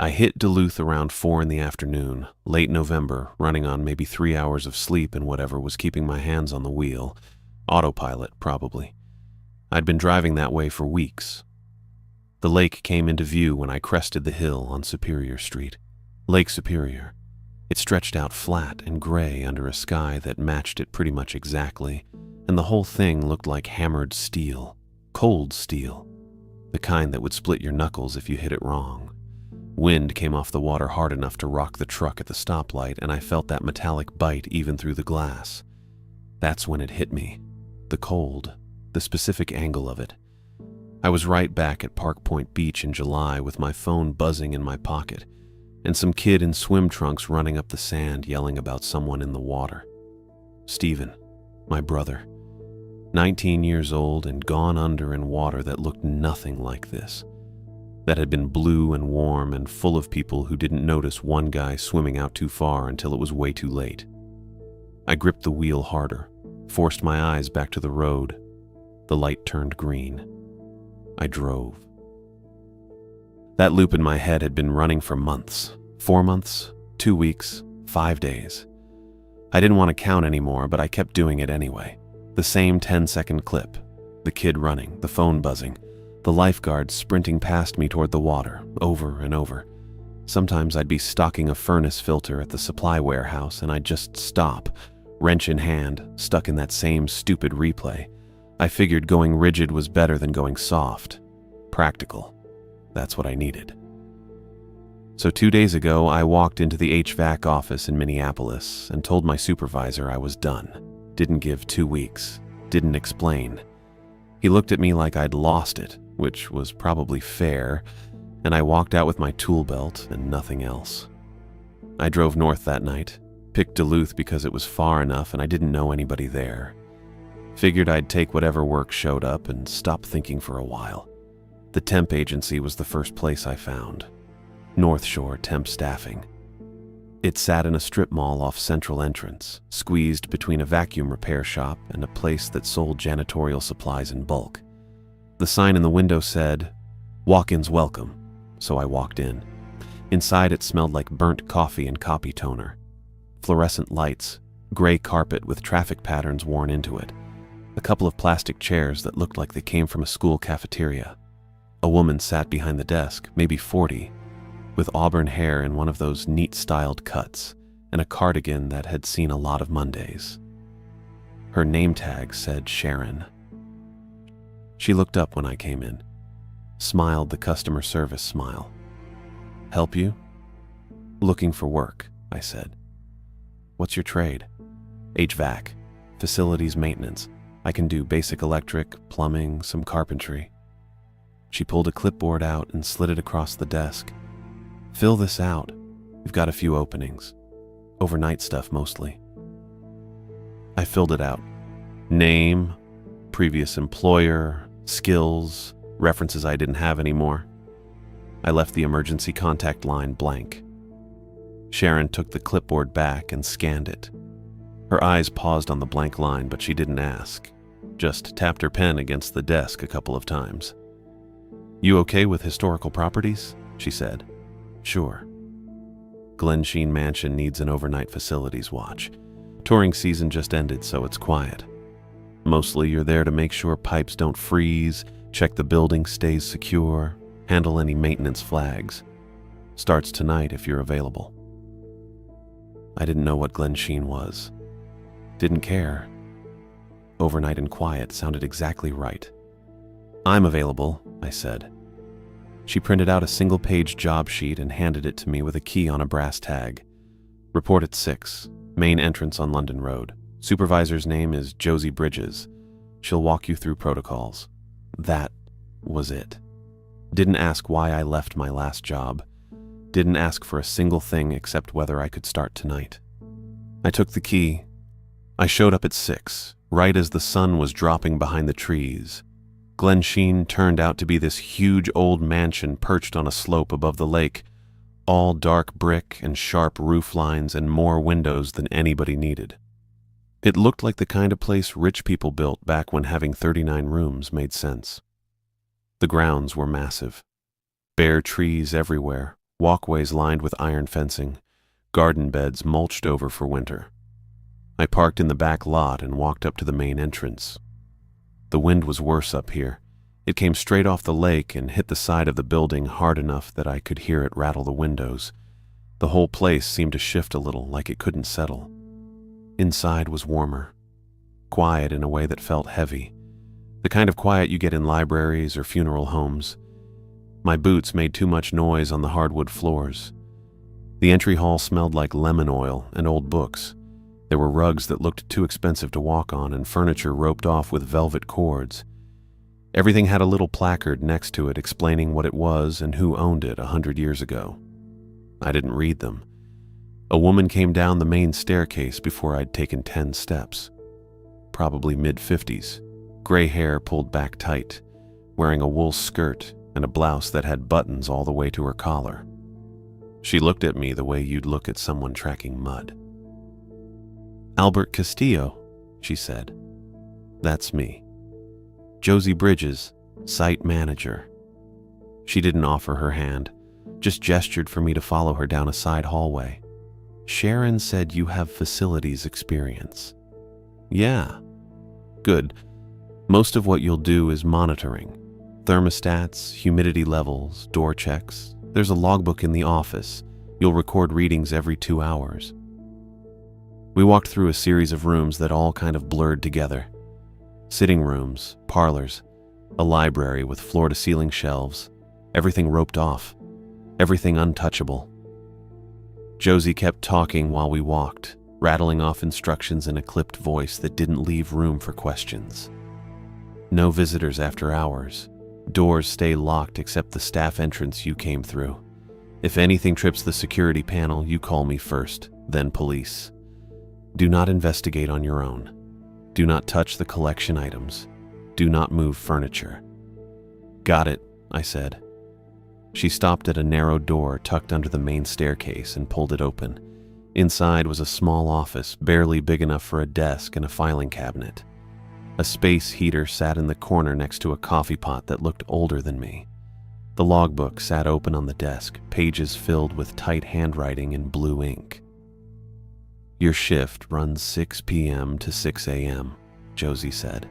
I hit Duluth around 4 in the afternoon, late November, running on maybe 3 hours of sleep and whatever was keeping my hands on the wheel. Autopilot, probably. I'd been driving that way for weeks. The lake came into view when I crested the hill on Superior Street. Lake Superior. It stretched out flat and gray under a sky that matched it pretty much exactly, and the whole thing looked like hammered steel. Cold steel. The kind that would split your knuckles if you hit it wrong. Wind came off the water hard enough to rock the truck at the stoplight, and I felt that metallic bite even through the glass. That's when it hit me. The cold. The specific angle of it. I was right back at Park Point Beach in July with my phone buzzing in my pocket, and some kid in swim trunks running up the sand yelling about someone in the water. Stephen, my brother. 19 years old and gone under in water that looked nothing like this. That had been blue and warm and full of people who didn't notice one guy swimming out too far until it was way too late. I gripped the wheel harder, forced my eyes back to the road. The light turned green. I drove. That loop in my head had been running for months. 4 months, 2 weeks, 5 days. I didn't want to count anymore, but I kept doing it anyway. The same 10-second clip. The kid running, the phone buzzing, the lifeguard sprinting past me toward the water, over and over. Sometimes I'd be stocking a furnace filter at the supply warehouse and I'd just stop, wrench in hand, stuck in that same stupid replay. I figured going rigid was better than going soft. Practical. That's what I needed. So 2 days ago, I walked into the HVAC office in Minneapolis and told my supervisor I was done. Didn't give 2 weeks. Didn't explain. He looked at me like I'd lost it, which was probably fair, and I walked out with my tool belt and nothing else. I drove north that night, picked Duluth because it was far enough and I didn't know anybody there. Figured I'd take whatever work showed up and stop thinking for a while. The temp agency was the first place I found. North Shore Temp Staffing. It sat in a strip mall off Central Entrance, squeezed between a vacuum repair shop and a place that sold janitorial supplies in bulk. The sign in the window said, "Walk-ins welcome," so I walked in. Inside it smelled like burnt coffee and copy toner. Fluorescent lights, gray carpet with traffic patterns worn into it. A couple of plastic chairs that looked like they came from a school cafeteria. A woman sat behind the desk, maybe 40, with auburn hair in one of those neat-styled cuts, and a cardigan that had seen a lot of Mondays. Her name tag said Sharon. She looked up when I came in, smiled the customer service smile. "Help you?" "Looking for work," I said. "What's your trade?" "HVAC, facilities maintenance. I can do basic electric, plumbing, some carpentry." She pulled a clipboard out and slid it across the desk. "Fill this out. We've got a few openings. Overnight stuff mostly." I filled it out. Name, previous employer, skills, references I didn't have anymore. I left the emergency contact line blank. Sharon took the clipboard back and scanned it. Her eyes paused on the blank line, but she didn't ask. Just tapped her pen against the desk a couple of times. "You okay with historical properties?" she said. "Sure." Glen Sheen Mansion needs an overnight facilities watch. Touring season just ended, so it's quiet. Mostly you're there to make sure pipes don't freeze, check the building stays secure, handle any maintenance flags. Starts tonight if you're available. I didn't know what Glen Sheen was. Didn't care. Overnight and quiet sounded exactly right. "I'm available," I said. She printed out a single-page job sheet and handed it to me with a key on a brass tag. "Report at 6, main entrance on London Road. Supervisor's name is Josie Bridges. She'll walk you through protocols." That was it. Didn't ask why I left my last job. Didn't ask for a single thing except whether I could start tonight. I took the key. I showed up at 6, right as the sun was dropping behind the trees. Glen Sheen turned out to be this huge old mansion perched on a slope above the lake, all dark brick and sharp roof lines and more windows than anybody needed. It looked like the kind of place rich people built back when having 39 rooms made sense. The grounds were massive. Bare trees everywhere, walkways lined with iron fencing, garden beds mulched over for winter. I parked in the back lot and walked up to the main entrance. The wind was worse up here. It came straight off the lake and hit the side of the building hard enough that I could hear it rattle the windows. The whole place seemed to shift a little, like it couldn't settle. Inside was warmer, quiet in a way that felt heavy, the kind of quiet you get in libraries or funeral homes. My boots made too much noise on the hardwood floors. The entry hall smelled like lemon oil and old books. There were rugs that looked too expensive to walk on and furniture roped off with velvet cords. Everything had a little placard next to it explaining what it was and who owned it 100 years ago. I didn't read them. A woman came down the main staircase before I'd taken 10 steps. Probably mid-50s, gray hair pulled back tight, wearing a wool skirt and a blouse that had buttons all the way to her collar. She looked at me the way you'd look at someone tracking mud. "Albert Castillo," she said. "That's me. Josie Bridges, site manager." She didn't offer her hand, just gestured for me to follow her down a side hallway. "Sharon said you have facilities experience." "Yeah." "Good. Most of what you'll do is monitoring. Thermostats, humidity levels, door checks. There's a logbook in the office. You'll record readings every 2 hours." We walked through a series of rooms that all kind of blurred together. Sitting rooms, parlors, a library with floor-to-ceiling shelves, everything roped off, everything untouchable. Josie kept talking while we walked, rattling off instructions in a clipped voice that didn't leave room for questions. "No visitors after hours. Doors stay locked except the staff entrance you came through. If anything trips the security panel, you call me first, then police. Do not investigate on your own. Do not touch the collection items. Do not move furniture." "Got it," I said. She stopped at a narrow door tucked under the main staircase and pulled it open. Inside was a small office, barely big enough for a desk and a filing cabinet. A space heater sat in the corner next to a coffee pot that looked older than me. The logbook sat open on the desk, pages filled with tight handwriting in blue ink. "Your shift runs 6 p.m. to 6 a.m., Josie said.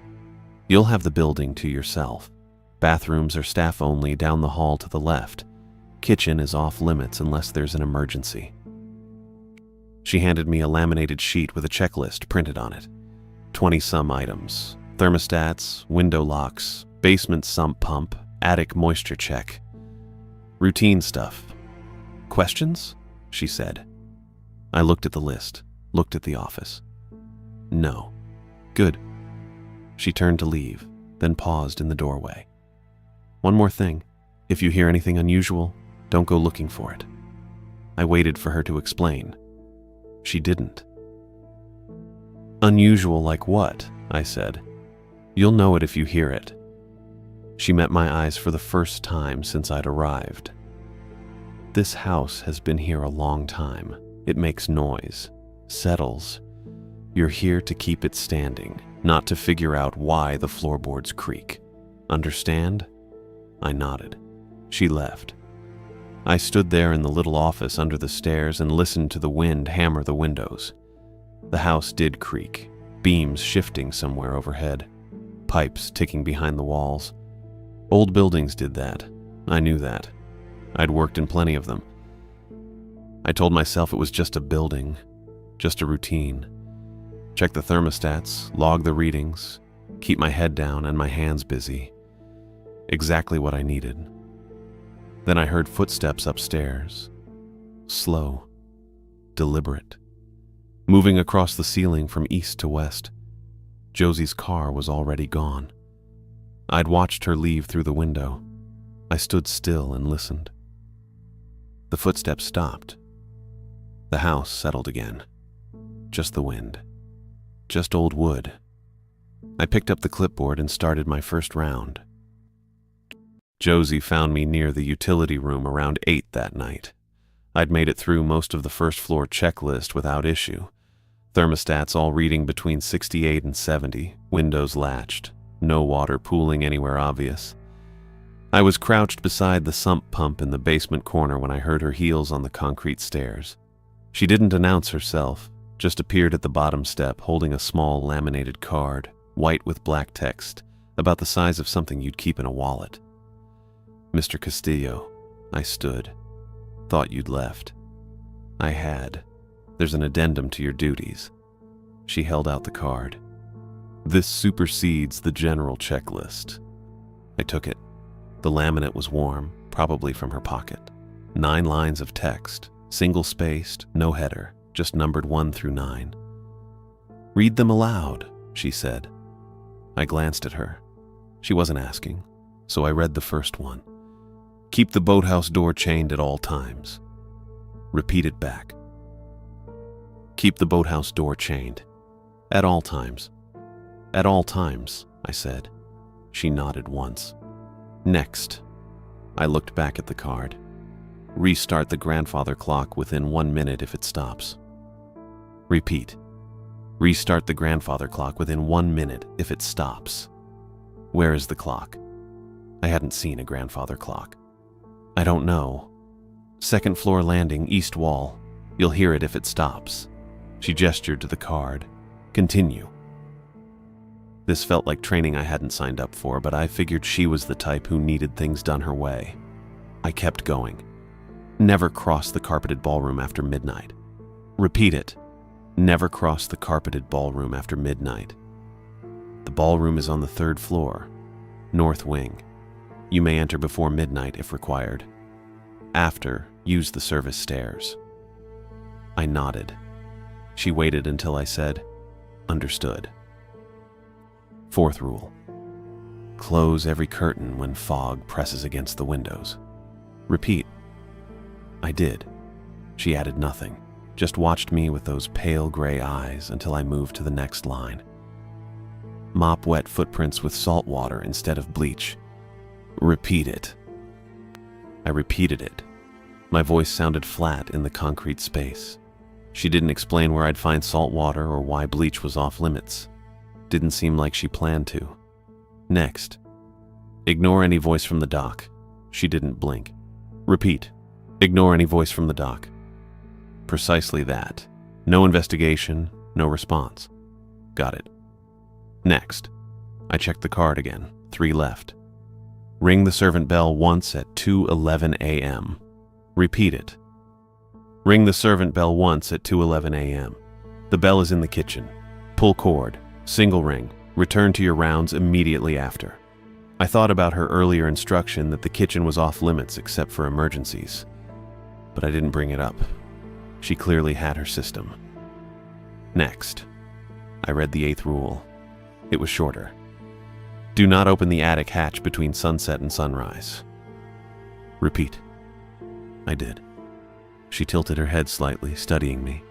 "You'll have the building to yourself. Bathrooms are staff only down the hall to the left. Kitchen is off limits unless there's an emergency." She handed me a laminated sheet with a checklist printed on it. 20-some items. Thermostats, window locks, basement sump pump, attic moisture check. Routine stuff. "Questions?" she said. I looked at the list, looked at the office. "No." "Good." She turned to leave, then paused in the doorway. "One more thing. If you hear anything unusual, don't go looking for it." I waited for her to explain. She didn't. "Unusual like what?" I said. "You'll know it if you hear it." She met my eyes for the first time since I'd arrived. "This house has been here a long time. It makes noise, settles. You're here to keep it standing, not to figure out why the floorboards creak. Understand?" I nodded. She left. I stood there in the little office under the stairs and listened to the wind hammer the windows. The house did creak, beams shifting somewhere overhead, pipes ticking behind the walls. Old buildings did that. I knew that. I'd worked in plenty of them. I told myself it was just a building, just a routine. Check the thermostats, log the readings, keep my head down and my hands busy. Exactly what I needed. Then I heard footsteps upstairs. Slow, deliberate, moving across the ceiling from east to west. Josie's car was already gone. I'd watched her leave through the window. I stood still and listened. The footsteps stopped. The house settled again. Just the wind. Just old wood. I picked up the clipboard and started my first round. Josie found me near the utility room around 8 that night. I'd made it through most of the first floor checklist without issue. Thermostats all reading between 68 and 70, windows latched, no water pooling anywhere obvious. I was crouched beside the sump pump in the basement corner when I heard her heels on the concrete stairs. She didn't announce herself, just appeared at the bottom step holding a small laminated card, white with black text, about the size of something you'd keep in a wallet. "Mr. Castillo," I stood. "Thought you'd left." I had. "There's an addendum to your duties." She held out the card. "This supersedes the general checklist." I took it. The laminate was warm, probably from her pocket. 9 lines of text, single-spaced, no header, just numbered 1 through 9. "Read them aloud," she said. I glanced at her. She wasn't asking, so I read the first one. "Keep the boathouse door chained at all times." Repeat it back. "Keep the boathouse door chained. At all times." "At all times," I said. She nodded once. "Next." I looked back at the card. "Restart the grandfather clock within 1 minute if it stops." Repeat. "Restart the grandfather clock within 1 minute if it stops." "Where is the clock?" I hadn't seen a grandfather clock. "I don't know." "Second floor landing, east wall. You'll hear it if it stops." She gestured to the card. "Continue." This felt like training I hadn't signed up for, but I figured she was the type who needed things done her way. I kept going. "Never cross the carpeted ballroom after midnight." Repeat it. "Never cross the carpeted ballroom after midnight." "The ballroom is on the 3rd floor, north wing. You may enter before midnight if required. After, use the service stairs." I nodded. She waited until I said, "Understood." 4th rule. Close every curtain when fog presses against the windows. Repeat. I did. She added nothing, just watched me with those pale gray eyes until I moved to the next line. Mop wet footprints with salt water instead of bleach. Repeat it. I repeated it. My voice sounded flat in the concrete space. She didn't explain where I'd find salt water or why bleach was off limits. Didn't seem like she planned to. Next. Ignore any voice from the dock. She didn't blink. Repeat. Ignore any voice from the dock. Precisely that. No investigation, no response. Got it. Next. I checked the card again. 3 left. Ring the servant bell once at 2:11 a.m. Repeat it. Ring the servant bell once at 2:11 a.m. The bell is in the kitchen. Pull cord. Single ring. Return to your rounds immediately after. I thought about her earlier instruction that the kitchen was off limits except for emergencies, but I didn't bring it up. She clearly had her system. Next. I read the 8th rule. It was shorter. Do not open the attic hatch between sunset and sunrise. Repeat. I did. She tilted her head slightly, studying me.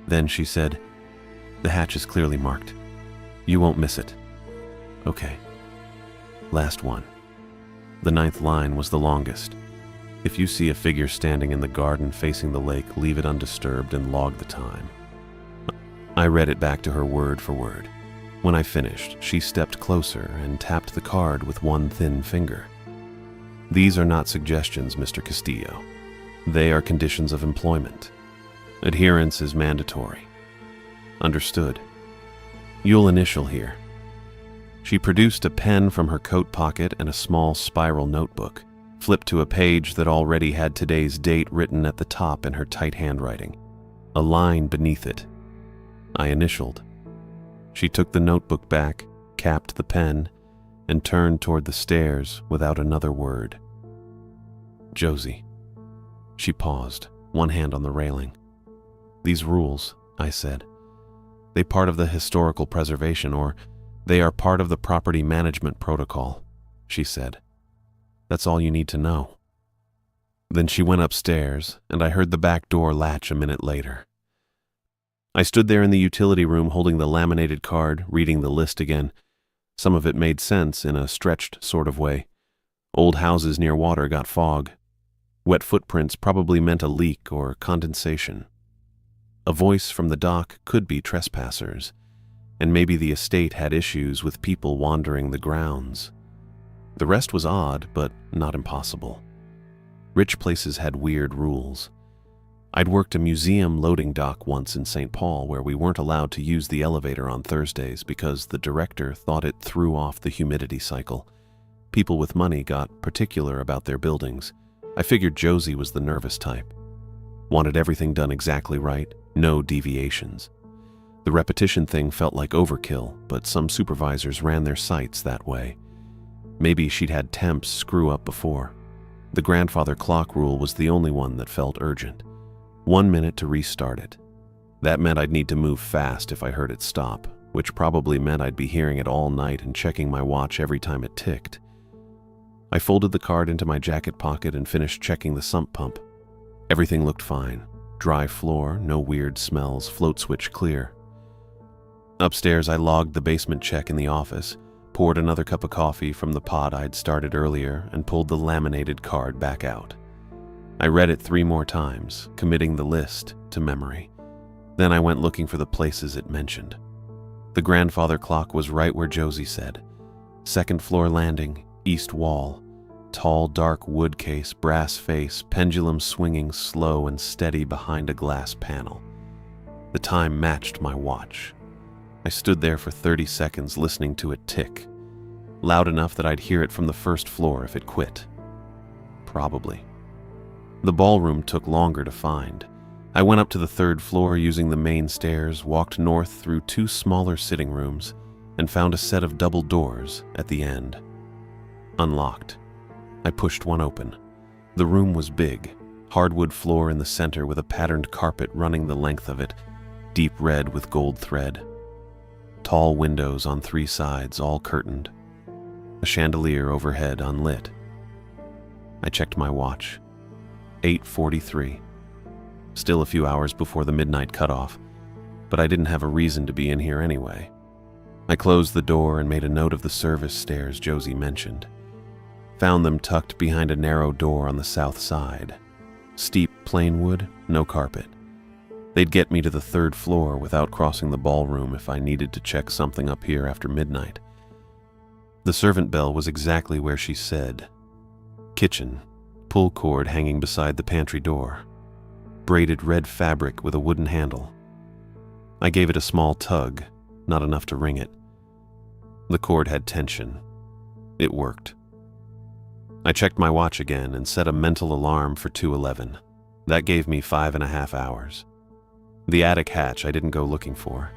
Then she said, "The hatch is clearly marked. You won't miss it." Okay. Last one. The 9th line was the longest. If you see a figure standing in the garden facing the lake, leave it undisturbed and log the time. I read it back to her word for word. When I finished, she stepped closer and tapped the card with one thin finger. "These are not suggestions, Mr. Castillo. They are conditions of employment. Adherence is mandatory." Understood. "You'll initial here." She produced a pen from her coat pocket and a small spiral notebook, flipped to a page that already had today's date written at the top in her tight handwriting, a line beneath it. I initialed. She took the notebook back, capped the pen, and turned toward the stairs without another word. "Josie." She paused, one hand on the railing. "These rules," I said, "they part of the historical preservation, or they are part of the property management protocol," she said. "That's all you need to know." Then she went upstairs, and I heard the back door latch a minute later. I stood there in the utility room holding the laminated card, reading the list again. Some of it made sense in a stretched sort of way. Old houses near water got fog. Wet footprints probably meant a leak or condensation. A voice from the dock could be trespassers, and maybe the estate had issues with people wandering the grounds. The rest was odd, but not impossible. Rich places had weird rules. I'd worked a museum loading dock once in St. Paul where we weren't allowed to use the elevator on Thursdays because the director thought it threw off the humidity cycle. People with money got particular about their buildings. I figured Josie was the nervous type. Wanted everything done exactly right, no deviations. The repetition thing felt like overkill, but some supervisors ran their sites that way. Maybe she'd had temps screw up before. The grandfather clock rule was the only one that felt urgent. 1 minute to restart it. That meant I'd need to move fast if I heard it stop, which probably meant I'd be hearing it all night and checking my watch every time it ticked. I folded the card into my jacket pocket and finished checking the sump pump. Everything looked fine. Dry floor, no weird smells, float switch clear. Upstairs, I logged the basement check in the office, poured another cup of coffee from the pot I'd started earlier, and pulled the laminated card back out. I read it 3 more times, committing the list to memory. Then I went looking for the places it mentioned. The grandfather clock was right where Josie said. 2nd floor landing, east wall. Tall, dark wood case, brass face, pendulum swinging slow and steady behind a glass panel. The time matched my watch. I stood there for 30 seconds listening to it tick, loud enough that I'd hear it from the 1st floor if it quit. Probably. The ballroom took longer to find. I went up to the 3rd floor using the main stairs, walked north through 2 smaller sitting rooms, and found a set of double doors at the end. Unlocked. I pushed one open. The room was big, hardwood floor in the center with a patterned carpet running the length of it, deep red with gold thread. Tall windows on 3 sides, all curtained. A chandelier overhead unlit. I checked my watch. 8:43. Still a few hours before the midnight cutoff, but I didn't have a reason to be in here anyway. I closed the door and made a note of the service stairs Josie mentioned. Found them tucked behind a narrow door on the south side. Steep plain wood, no carpet. They'd get me to the 3rd floor without crossing the ballroom if I needed to check something up here after midnight. The servant bell was exactly where she said. Kitchen, pull cord hanging beside the pantry door. Braided red fabric with a wooden handle. I gave it a small tug, not enough to ring it. The cord had tension. It worked. I checked my watch again and set a mental alarm for 2:11. That gave me 5.5 hours. The attic hatch I didn't go looking for.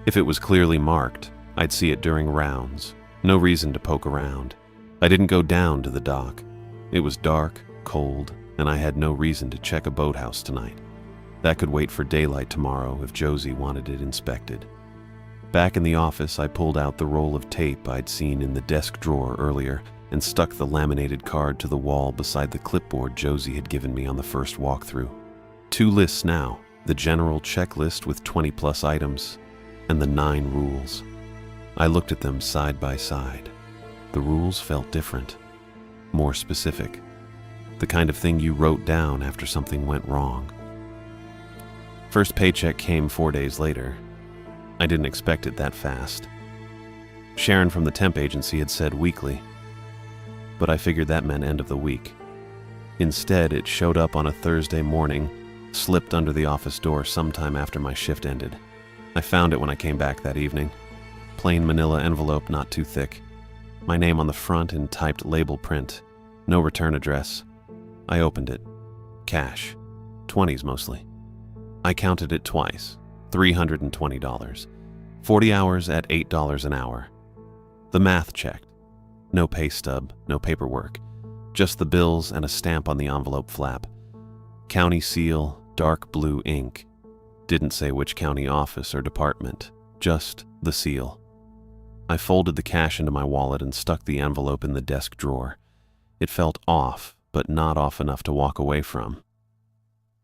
If it was clearly marked, I'd see it during rounds. No reason to poke around. I didn't go down to the dock. It was dark, cold, and I had no reason to check a boathouse tonight. That could wait for daylight tomorrow if Josie wanted it inspected. Back in the office, I pulled out the roll of tape I'd seen in the desk drawer earlier and stuck the laminated card to the wall beside the clipboard Josie had given me on the first walkthrough. 2 lists now, the general checklist with 20+ items, and the 9 rules. I looked at them side by side. The rules felt different, more specific, the kind of thing you wrote down after something went wrong. First paycheck came 4 days later. I didn't expect it that fast. Sharon from the temp agency had said weekly, but I figured that meant end of the week. Instead, it showed up on a Thursday morning, slipped under the office door sometime after my shift ended. I found it when I came back that evening. Plain manila envelope, not too thick. My name on the front in typed label print. No return address. I opened it. Cash. 20s mostly. I counted it twice. $320. 40 hours at $8 an hour. The math checked. No pay stub, no paperwork. Just the bills and a stamp on the envelope flap. County seal, dark blue ink. Didn't say which county office or department, just the seal. I folded the cash into my wallet and stuck the envelope in the desk drawer. It felt off, but not off enough to walk away from.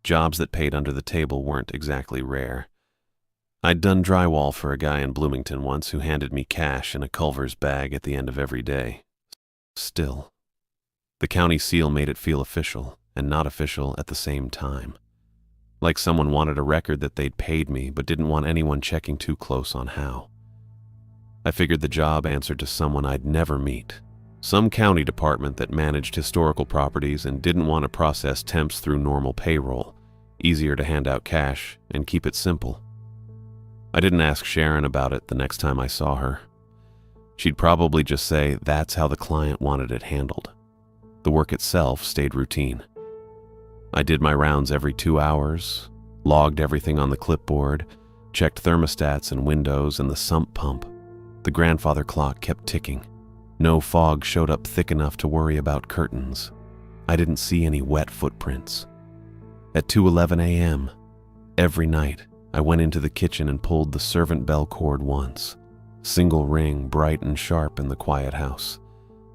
Jobs that paid under the table weren't exactly rare. I'd done drywall for a guy in Bloomington once who handed me cash in a Culver's bag at the end of every day. Still, the county seal made it feel official and not official at the same time. Like someone wanted a record that they'd paid me but didn't want anyone checking too close on how. I figured the job answered to someone I'd never meet, Some county department that managed historical properties and didn't want to process temps through normal payroll. Easier to hand out cash and keep it simple. I didn't ask Sharon about it the next time I saw her. She'd probably just say that's how the client wanted it handled. The work itself stayed routine. I did my rounds every 2 hours, logged everything on the clipboard, checked thermostats and windows and the sump pump. The grandfather clock kept ticking. No fog showed up thick enough to worry about curtains. I didn't see any wet footprints. At 2:11 a.m., every night, I went into the kitchen and pulled the servant bell cord once. Single ring, bright and sharp in the quiet house.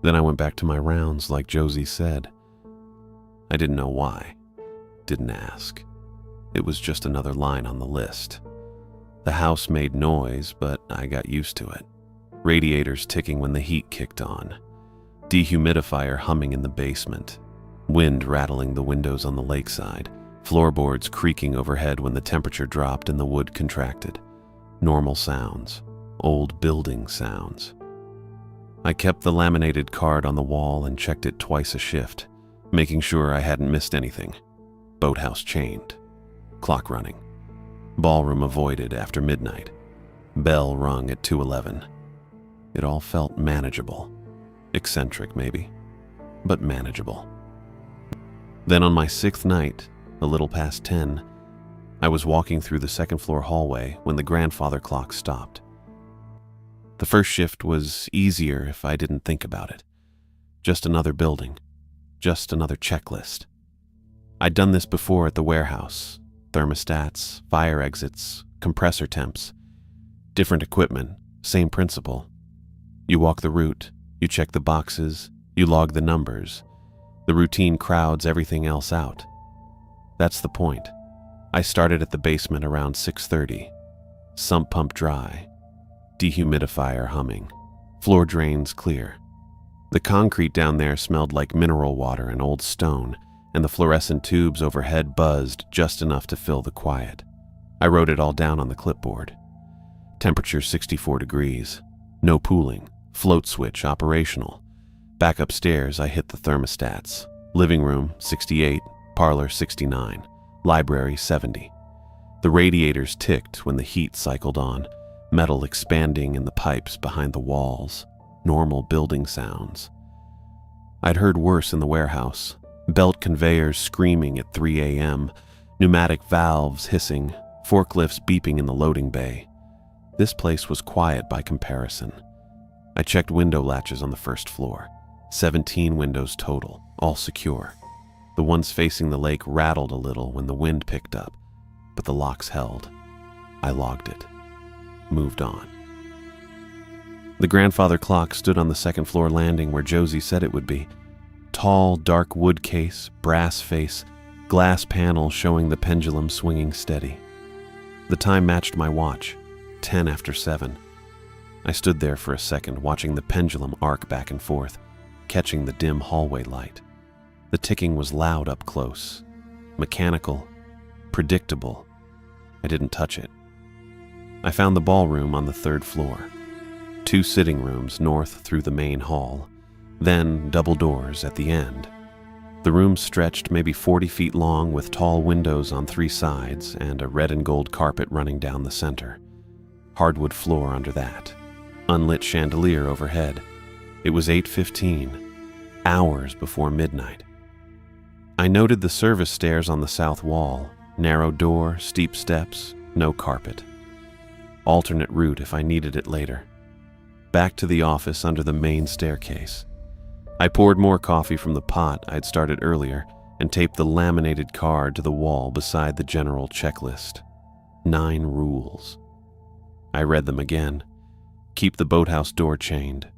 Then I went back to my rounds like Josie said. I didn't know why. Didn't ask. It was just another line on the list. The house made noise, but I got used to it. Radiators ticking when the heat kicked on. Dehumidifier humming in the basement. Wind rattling the windows on the lakeside. Floorboards creaking overhead when the temperature dropped and the wood contracted. Normal sounds. Old building sounds. I kept the laminated card on the wall and checked it twice a shift, making sure I hadn't missed anything. Boathouse chained. Clock running. Ballroom avoided after midnight. Bell rung at 2:11. It all felt manageable. Eccentric, maybe, but manageable. Then on my 6th night, a little past 10, I was walking through the second-floor hallway when the grandfather clock stopped. The first shift was easier if I didn't think about it. Just another building. Just another checklist. I'd done this before at the warehouse. Thermostats, fire exits, compressor temps. Different equipment, same principle. You walk the route, you check the boxes, you log the numbers. The routine crowds everything else out. That's the point. I started at the basement around 6:30. Sump pump dry. Dehumidifier humming. Floor drains clear. The concrete down there smelled like mineral water and old stone, and the fluorescent tubes overhead buzzed just enough to fill the quiet. I wrote it all down on the clipboard. Temperature 64 degrees. No pooling. Float switch operational. Back upstairs, I hit the thermostats. Living room, 68. Parlor, 69. Library, 70. The radiators ticked when the heat cycled on, metal expanding in the pipes behind the walls. Normal building sounds. I'd heard worse in the warehouse. Belt conveyors screaming at 3 a.m., pneumatic valves hissing, forklifts beeping in the loading bay. This place was quiet by comparison. I checked window latches on the first floor. 17 windows total, all secure. The ones facing the lake rattled a little when the wind picked up, but the locks held. I logged it. Moved on. The grandfather clock stood on the second-floor landing where Josie said it would be. Tall, dark wood case, brass face, glass panel showing the pendulum swinging steady. The time matched my watch, 10 after 7. I stood there for a second, watching the pendulum arc back and forth, catching the dim hallway light. The ticking was loud up close, mechanical, predictable. I didn't touch it. I found the ballroom on the 3rd floor. 2 sitting rooms north through the main hall, then double doors at the end. The room stretched maybe 40 feet long with tall windows on 3 sides and a red and gold carpet running down the center. Hardwood floor under that. Unlit chandelier overhead. It was 8:15, hours before midnight. I noted the service stairs on the south wall. Narrow door, steep steps, no carpet. Alternate route if I needed it later. Back to the office under the main staircase. I poured more coffee from the pot I'd started earlier and taped the laminated card to the wall beside the general checklist. 9 rules. I read them again. Keep the boathouse door chained.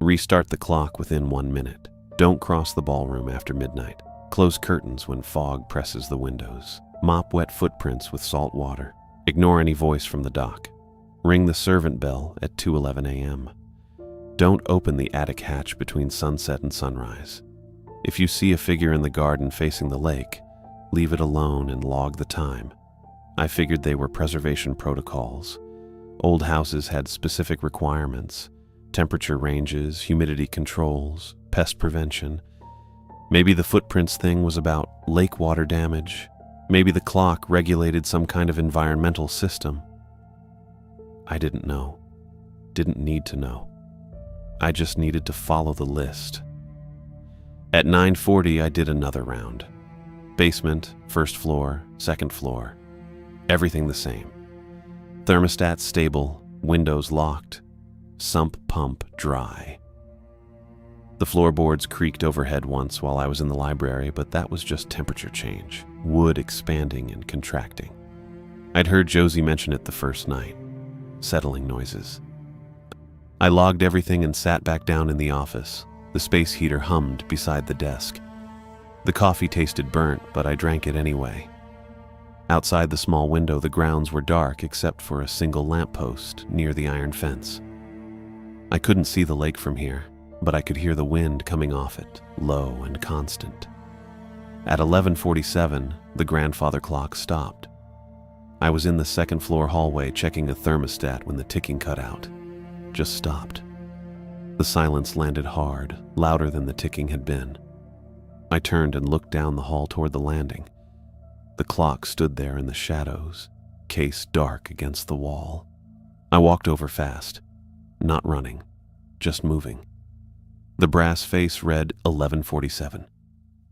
Restart the clock within 1 minute. Don't cross the ballroom after midnight. Close curtains when fog presses the windows. Mop wet footprints with salt water. Ignore any voice from the dock. Ring the servant bell at 2:11 a.m. Don't open the attic hatch between sunset and sunrise. If you see a figure in the garden facing the lake, leave it alone and log the time. I figured they were preservation protocols. Old houses had specific requirements. Temperature ranges, humidity controls, pest prevention. Maybe the footprints thing was about lake water damage. Maybe the clock regulated some kind of environmental system. I didn't know. Didn't need to know. I just needed to follow the list. At 9:40, I did another round. Basement, first floor, second floor. Everything the same. Thermostat stable, windows locked, sump pump dry. The floorboards creaked overhead once while I was in the library, but that was just temperature change, wood expanding and contracting. I'd heard Josie mention it the first night. Settling noises. I logged everything and sat back down in the office. The space heater hummed beside the desk. The coffee tasted burnt, but I drank it anyway. Outside the small window, the grounds were dark except for a single lamppost near the iron fence. I couldn't see the lake from here, but I could hear the wind coming off it, low and constant. At 11:47, the grandfather clock stopped. I was in the second floor hallway checking a thermostat when the ticking cut out. Just stopped. The silence landed hard, louder than the ticking had been. I turned and looked down the hall toward the landing. The clock stood there in the shadows, case dark against the wall. I walked over fast, not running, just moving. The brass face read 11:47.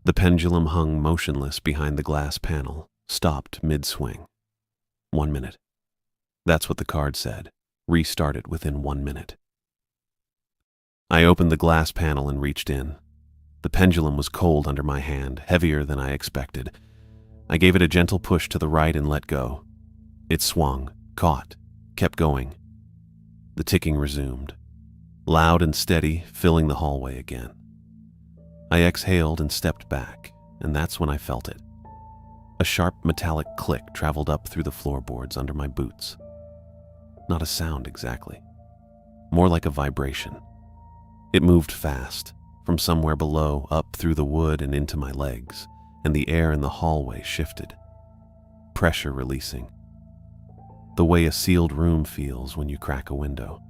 The pendulum hung motionless behind the glass panel, stopped mid-swing. 1 minute. That's what the card said. Restarted within 1 minute. I opened the glass panel and reached in. The pendulum was cold under my hand, heavier than I expected. I gave it a gentle push to the right and let go. It swung, caught, kept going. The ticking resumed, loud and steady, filling the hallway again. I exhaled and stepped back, and that's when I felt it. A sharp metallic click traveled up through the floorboards under my boots. Not a sound exactly, more like a vibration. It moved fast, from somewhere below up through the wood and into my legs, and the air in the hallway shifted. Pressure releasing. The way a sealed room feels when you crack a window.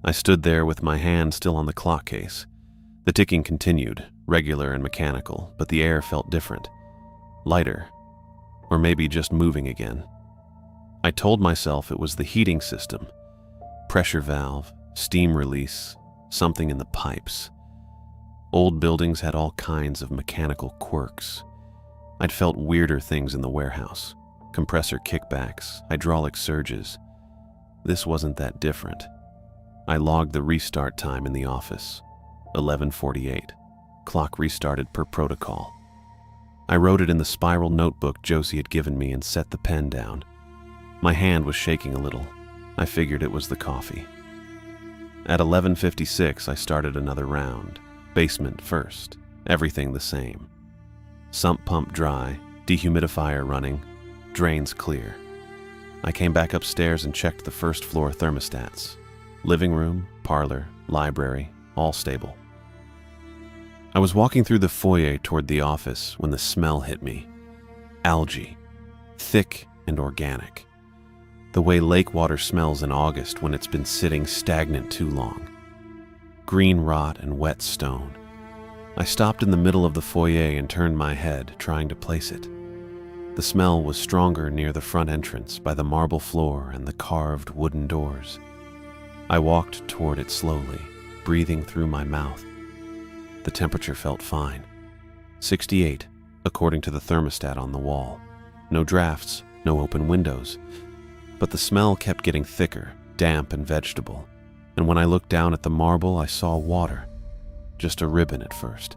I stood there with my hand still on the clock case. The ticking continued, regular and mechanical, but the air felt different. Lighter, or maybe just moving again. I told myself it was the heating system. Pressure valve, steam release, something in the pipes. Old buildings had all kinds of mechanical quirks. I'd felt weirder things in the warehouse. Compressor kickbacks, hydraulic surges. This wasn't that different. I logged the restart time in the office. 11:48. Clock restarted per protocol. I wrote it in the spiral notebook Josie had given me and set the pen down. My hand was shaking a little. I figured it was the coffee. At 11:56, I started another round. Basement first. Everything the same. Sump pump dry, dehumidifier running, drains clear. I came back upstairs and checked the first floor thermostats. Living room, parlor, library, all stable. I was walking through the foyer toward the office when the smell hit me. Algae. Thick and organic. The way lake water smells in August when it's been sitting stagnant too long. Green rot and wet stone. I stopped in the middle of the foyer and turned my head, trying to place it. The smell was stronger near the front entrance by the marble floor and the carved wooden doors. I walked toward it slowly, breathing through my mouth. The temperature felt fine. 68, according to the thermostat on the wall. No drafts, no open windows. But the smell kept getting thicker, damp and vegetable. And when I looked down at the marble, I saw water. Just a ribbon at first.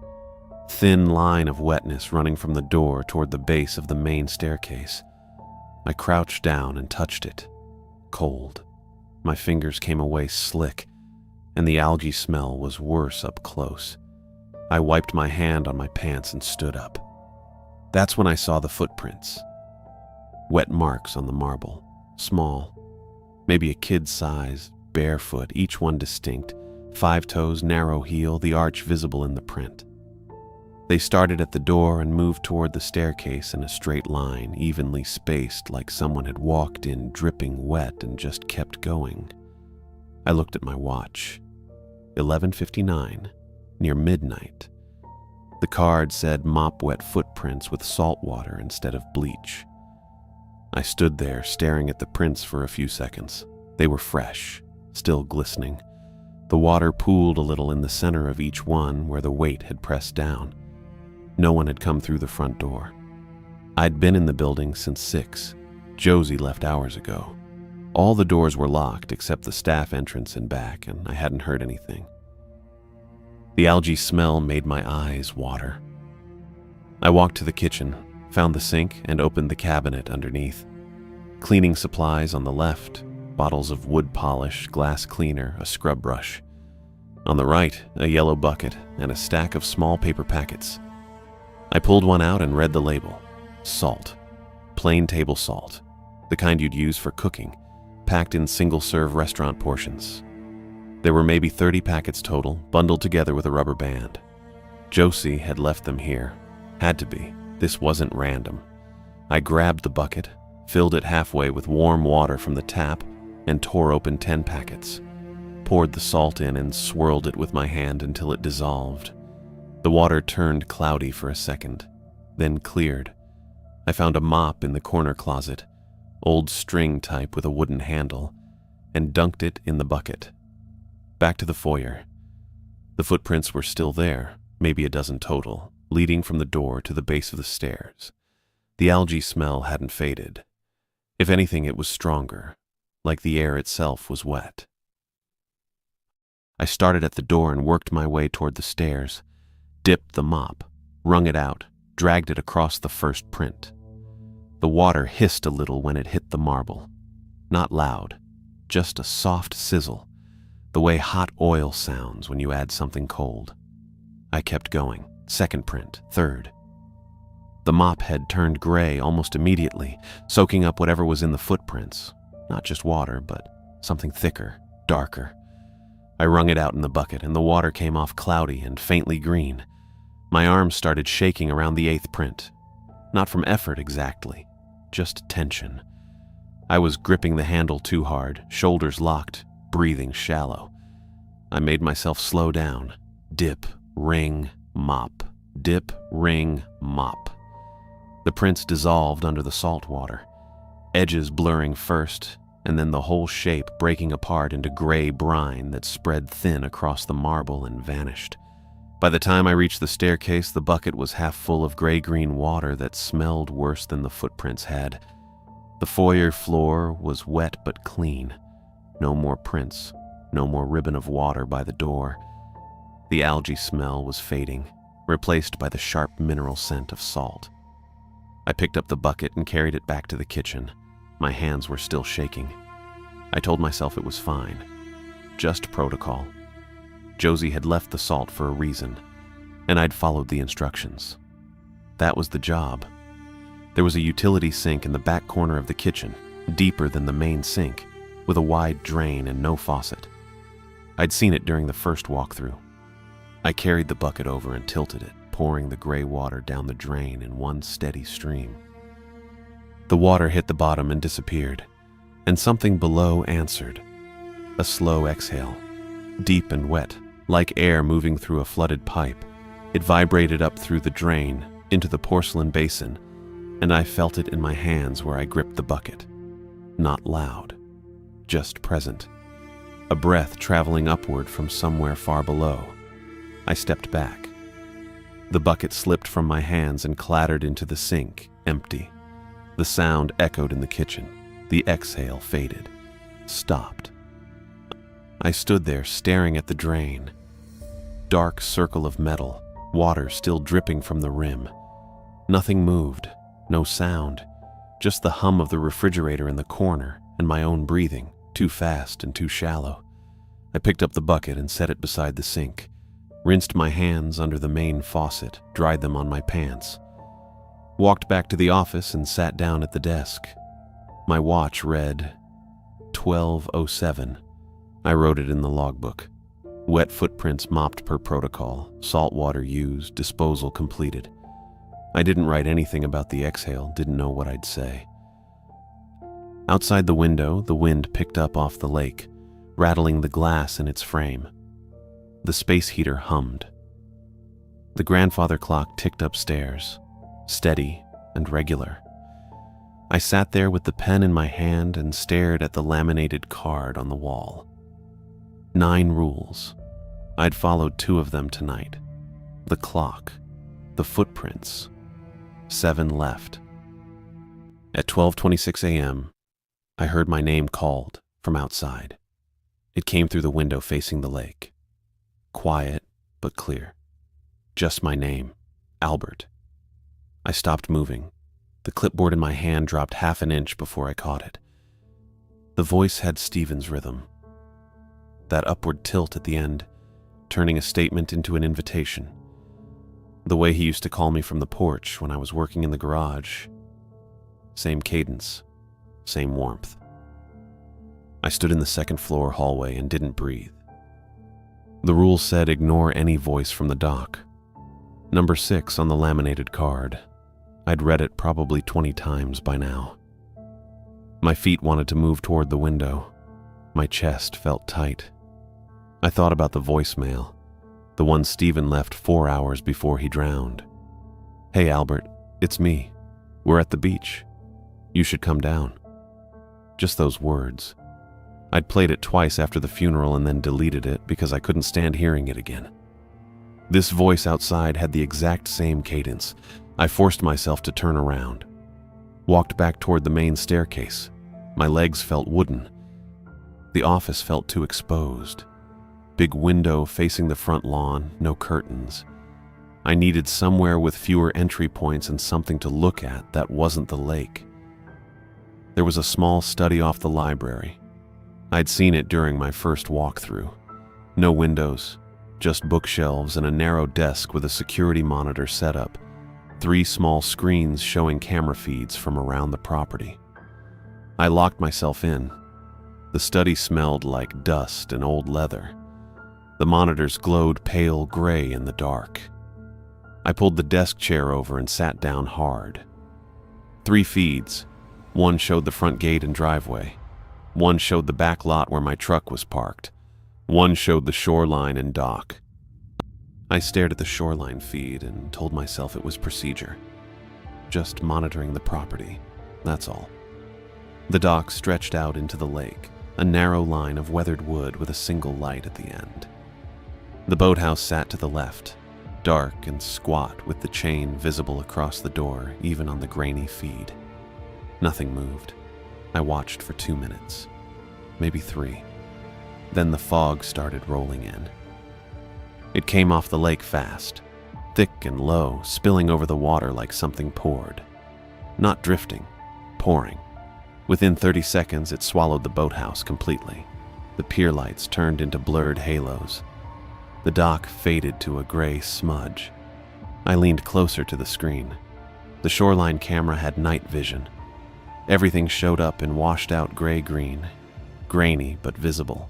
Thin line of wetness running from the door toward the base of the main staircase. I crouched down and touched it. Cold. My fingers came away slick, and the algae smell was worse up close. I wiped my hand on my pants and stood up. That's when I saw the footprints. Wet marks on the marble, small, maybe a kid's size, barefoot, each one distinct, 5 toes, narrow heel, the arch visible in the print. They started at the door and moved toward the staircase in a straight line, evenly spaced like someone had walked in dripping wet and just kept going. I looked at my watch. 11:59, near midnight. The card said mop wet footprints with salt water instead of bleach. I stood there staring at the prints for a few seconds. They were fresh, still glistening. The water pooled a little in the center of each one where the weight had pressed down. No one had come through the front door. I'd been in the building since 6. Josie left hours ago. All the doors were locked except the staff entrance and back, and I hadn't heard anything. The algae smell made my eyes water. I walked to the kitchen, found the sink, and opened the cabinet underneath. Cleaning supplies on the left, bottles of wood polish, glass cleaner, a scrub brush. On the right, a yellow bucket and a stack of small paper packets. I pulled one out and read the label. Salt. Plain table salt. The kind you'd use for cooking, packed in single-serve restaurant portions. There were maybe 30 packets total, bundled together with a rubber band. Josie had left them here. Had to be. This wasn't random. I grabbed the bucket, filled it halfway with warm water from the tap, and tore open 10 packets. Poured the salt in and swirled it with my hand until it dissolved. The water turned cloudy for a second, then cleared. I found a mop in the corner closet, old string type with a wooden handle, and dunked it in the bucket. Back to the foyer. The footprints were still there, maybe a dozen total, leading from the door to the base of the stairs. The algae smell hadn't faded. If anything, it was stronger, like the air itself was wet. I started at the door and worked my way toward the stairs, dipped the mop, wrung it out, dragged it across the first print. The water hissed a little when it hit the marble. Not loud, just a soft sizzle, the way hot oil sounds when you add something cold. I kept going. Second print, third. The mop head turned gray almost immediately, soaking up whatever was in the footprints. Not just water, but something thicker, darker. I wrung it out in the bucket, and the water came off cloudy and faintly green. My arms started shaking around the 8th print. Not from effort exactly, just tension. I was gripping the handle too hard, shoulders locked, breathing shallow. I made myself slow down. Dip, ring, mop. Dip, ring, mop. The prints dissolved under the salt water, edges blurring first, and then the whole shape breaking apart into gray brine that spread thin across the marble and vanished. By the time I reached the staircase, the bucket was half full of gray-green water that smelled worse than the footprints had. The foyer floor was wet but clean. No more prints, no more ribbon of water by the door. The algae smell was fading, replaced by the sharp mineral scent of salt. I picked up the bucket and carried it back to the kitchen. My hands were still shaking. I told myself it was fine. Just protocol. Josie had left the salt for a reason, and I'd followed the instructions. That was the job. There was a utility sink in the back corner of the kitchen, deeper than the main sink, with a wide drain and no faucet. I'd seen it during the first walkthrough. I carried the bucket over and tilted it, pouring the gray water down the drain in one steady stream. The water hit the bottom and disappeared, and something below answered. A slow exhale, deep and wet, like air moving through a flooded pipe. It vibrated up through the drain, into the porcelain basin, and I felt it in my hands where I gripped the bucket. Not loud, just present. A breath traveling upward from somewhere far below. I stepped back. The bucket slipped from my hands and clattered into the sink, empty. The sound echoed in the kitchen. The exhale faded, stopped. I stood there staring at the drain. Dark circle of metal, water still dripping from the rim. Nothing moved, no sound, just the hum of the refrigerator in the corner and my own breathing, too fast and too shallow. I picked up the bucket and set it beside the sink, rinsed my hands under the main faucet, dried them on my pants. Walked back to the office and sat down at the desk. My watch read 12:07. I wrote it in the logbook. Wet footprints mopped per protocol, salt water used, disposal completed. I didn't write anything about the exhale, didn't know what I'd say. Outside the window, the wind picked up off the lake, rattling the glass in its frame. The space heater hummed. The grandfather clock ticked upstairs, steady and regular. I sat there with the pen in my hand and stared at the laminated card on the wall. 9 rules. I'd followed 2 of them tonight. The clock, the footprints. 7 left. At 12:26 a.m., I heard my name called from outside. It came through the window facing the lake. Quiet but clear. Just my name, Albert. I stopped moving. The clipboard in my hand dropped half an inch before I caught it. The voice had Stephen's rhythm. That upward tilt at the end, turning a statement into an invitation. The way he used to call me from the porch when I was working in the garage. Same cadence, same warmth. I stood in the second-floor hallway and didn't breathe. The rule said ignore any voice from the dock. Number 6 on the laminated card. I'd read it probably 20 times by now. My feet wanted to move toward the window. My chest felt tight. I thought about the voicemail, the one Stephen left 4 hours before he drowned. "Hey Albert, it's me. We're at the beach. You should come down." Just those words. I'd played it twice after the funeral and then deleted it because I couldn't stand hearing it again. This voice outside had the exact same cadence. I forced myself to turn around. Walked back toward the main staircase. My legs felt wooden. The office felt too exposed. Big window facing the front lawn, no curtains. I needed somewhere with fewer entry points and something to look at that wasn't the lake. There was a small study off the library. I'd seen it during my first walkthrough. No windows, just bookshelves and a narrow desk with a security monitor set up. 3 small screens showing camera feeds from around the property. I locked myself in. The study smelled like dust and old leather. The monitors glowed pale gray in the dark. I pulled the desk chair over and sat down hard. 3 feeds. One showed the front gate and driveway. One showed the back lot where my truck was parked. One showed the shoreline and dock. I stared at the shoreline feed and told myself it was procedure. Just monitoring the property, that's all. The dock stretched out into the lake, a narrow line of weathered wood with a single light at the end. The boathouse sat to the left, dark and squat with the chain visible across the door even on the grainy feed. Nothing moved. I watched for 2 minutes, maybe 3. Then the fog started rolling in. It came off the lake fast, thick and low, spilling over the water like something poured. Not drifting, pouring. Within 30 seconds, it swallowed the boathouse completely. The pier lights turned into blurred halos. The dock faded to a gray smudge. I leaned closer to the screen. The shoreline camera had night vision. Everything showed up in washed-out gray-green, grainy but visible.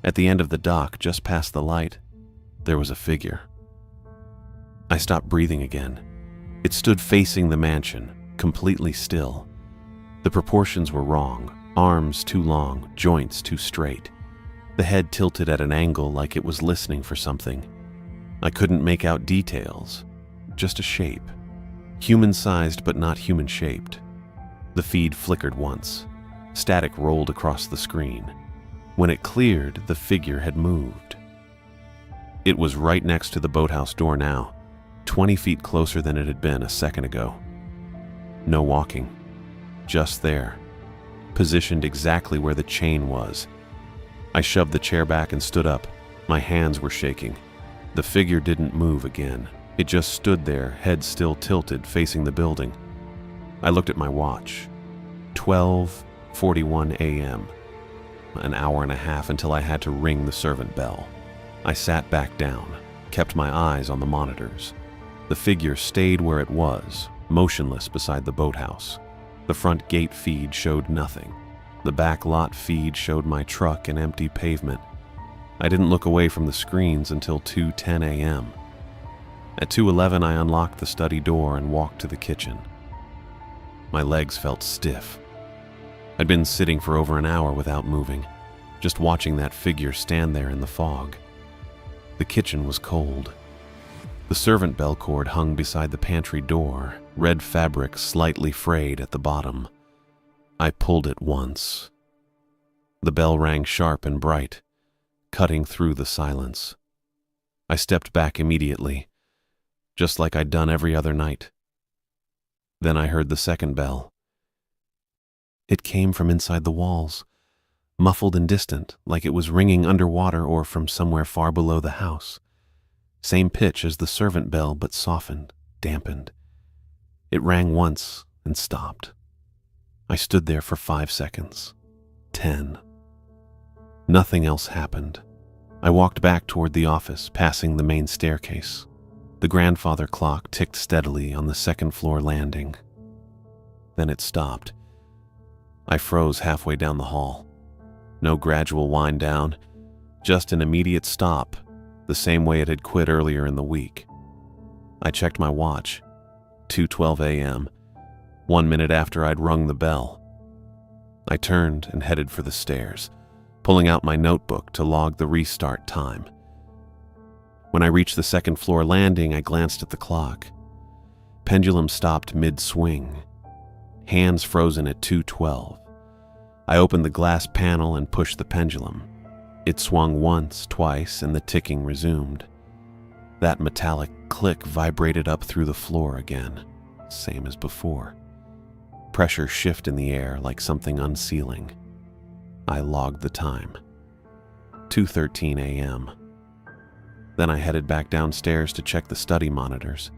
At the end of the dock, just past the light, there was a figure. I stopped breathing again. It stood facing the mansion, completely still. The proportions were wrong, arms too long, joints too straight. The head tilted at an angle like it was listening for something. I couldn't make out details, just a shape. Human-sized but not human-shaped. The feed flickered once. Static rolled across the screen. When it cleared, the figure had moved. It was right next to the boathouse door now, 20 feet closer than it had been a second ago. No walking. Just there. Positioned exactly where the chain was. I shoved the chair back and stood up. My hands were shaking. The figure didn't move again. It just stood there, head still tilted, facing the building. I looked at my watch. 12:41 a.m. An hour and a half until I had to ring the servant bell. I sat back down, kept my eyes on the monitors. The figure stayed where it was, motionless beside the boathouse. The front gate feed showed nothing. The back lot feed showed my truck and empty pavement. I didn't look away from the screens until 2:10 a.m. At 2:11, I unlocked the study door and walked to the kitchen. My legs felt stiff. I'd been sitting for over an hour without moving, just watching that figure stand there in the fog. The kitchen was cold. The servant bell cord hung beside the pantry door, red fabric slightly frayed at the bottom. I pulled it once. The bell rang sharp and bright, cutting through the silence. I stepped back immediately, just like I'd done every other night. Then I heard the second bell. It came from inside the walls, muffled and distant, like it was ringing underwater or from somewhere far below the house. Same pitch as the servant bell, but softened, dampened. It rang once and stopped. I stood there for 5 seconds. 10. Nothing else happened. I walked back toward the office, passing the main staircase. The grandfather clock ticked steadily on the second-floor landing. Then it stopped. I froze halfway down the hall. No gradual wind down, just an immediate stop, the same way it had quit earlier in the week. I checked my watch. 2:12 a.m., 1 minute after I'd rung the bell. I turned and headed for the stairs, pulling out my notebook to log the restart time. When I reached the second-floor landing, I glanced at the clock. Pendulum stopped mid-swing. Hands frozen at 2:12. I opened the glass panel and pushed the pendulum. It swung once, twice, and the ticking resumed. That metallic click vibrated up through the floor again, same as before. Pressure shift in the air like something unsealing. I logged the time. 2:13 a.m. Then I headed back downstairs to check the study monitors.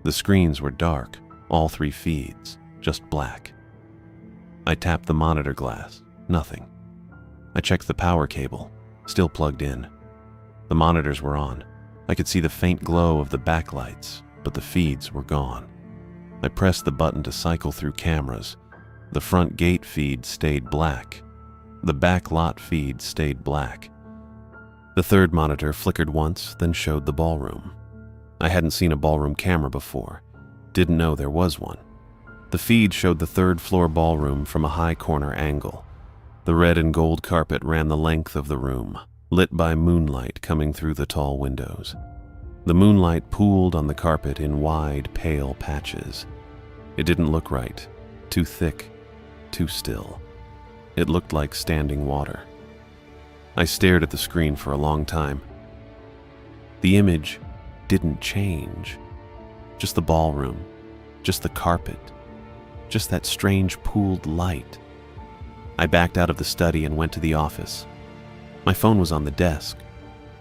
The screens were dark, all 3 feeds, just black. I tapped the monitor glass, nothing. I checked the power cable, still plugged in. The monitors were on. I could see the faint glow of the backlights, but the feeds were gone. I pressed the button to cycle through cameras. The front gate feed stayed black. The back lot feed stayed black. The third monitor flickered once, then showed the ballroom. I hadn't seen a ballroom camera before. Didn't know there was one. The feed showed the third-floor ballroom from a high-corner angle. The red and gold carpet ran the length of the room, lit by moonlight coming through the tall windows. The moonlight pooled on the carpet in wide, pale patches. It didn't look right. Too thick, too still. It looked like standing water. I stared at the screen for a long time. The image didn't change. Just the ballroom, just the carpet, just that strange pooled light. I backed out of the study and went to the office. My phone was on the desk.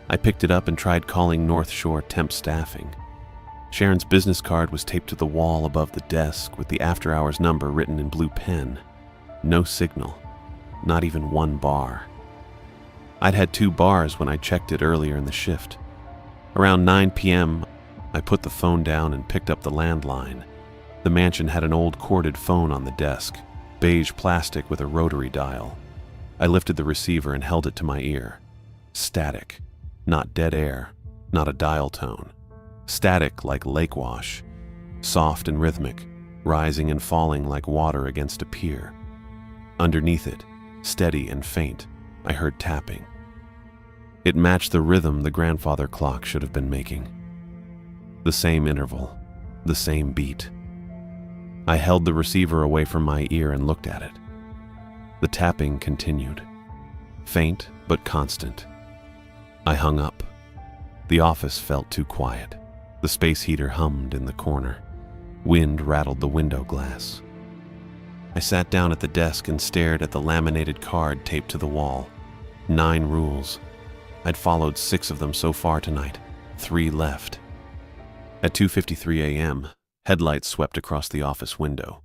I picked it up and tried calling North Shore temp staffing. Sharon's business card was taped to the wall above the desk with the after-hours number written in blue pen. No signal, not even one bar. I'd had 2 bars when I checked it earlier in the shift. Around 9 p.m., I put the phone down and picked up the landline. The mansion had an old corded phone on the desk, beige plastic with a rotary dial. I lifted the receiver and held it to my ear. Static, not dead air, not a dial tone. Static like lake wash, soft and rhythmic, rising and falling like water against a pier. Underneath it, steady and faint, I heard tapping. It matched the rhythm the grandfather clock should have been making. The same interval, the same beat. I held the receiver away from my ear and looked at it. The tapping continued, faint but constant. I hung up. The office felt too quiet. The space heater hummed in the corner. Wind rattled the window glass. I sat down at the desk and stared at the laminated card taped to the wall. 9 rules. I'd followed 6 of them so far tonight. 3 left. At 2:53 a.m., headlights swept across the office window.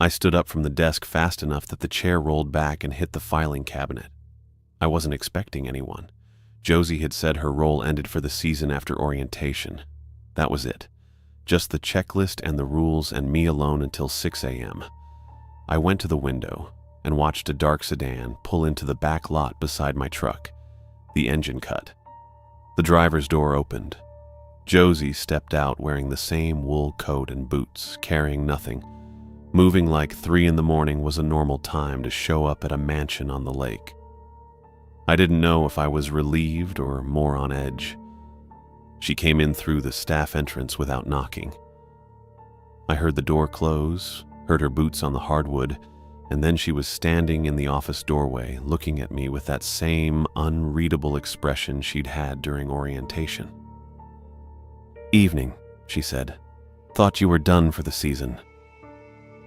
I stood up from the desk fast enough that the chair rolled back and hit the filing cabinet. I wasn't expecting anyone. Josie had said her role ended for the season after orientation. That was it. Just the checklist and the rules and me alone until 6 a.m. I went to the window and watched a dark sedan pull into the back lot beside my truck. The engine cut. The driver's door opened. Josie stepped out wearing the same wool coat and boots, carrying nothing. Moving like 3 in the morning was a normal time to show up at a mansion on the lake. I didn't know if I was relieved or more on edge. She came in through the staff entrance without knocking. I heard the door close, heard her boots on the hardwood, and then she was standing in the office doorway looking at me with that same unreadable expression she'd had during orientation. "Evening," she said. "Thought you were done for the season."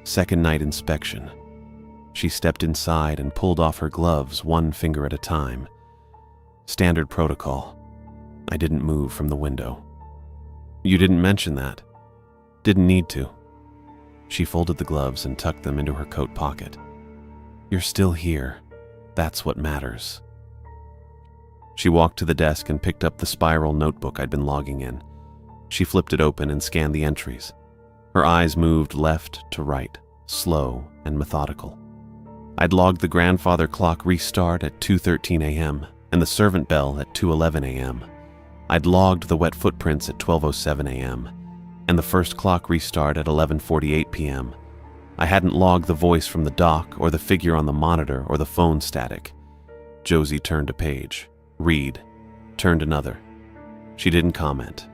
Second night inspection. She stepped inside and pulled off her gloves, one finger at a time. Standard protocol. I didn't move from the window. "You didn't mention that." "Didn't need to." She folded the gloves and tucked them into her coat pocket. "You're still here. That's what matters." She walked to the desk and picked up the spiral notebook I'd been logging in. She flipped it open and scanned the entries. Her eyes moved left to right, slow and methodical. I'd logged the grandfather clock restart at 2:13 a.m. and the servant bell at 2:11 a.m. I'd logged the wet footprints at 12:07 a.m. and the first clock restart at 11:48 p.m. I hadn't logged the voice from the dock or the figure on the monitor or the phone static. Josie turned a page, read, turned another. She didn't comment.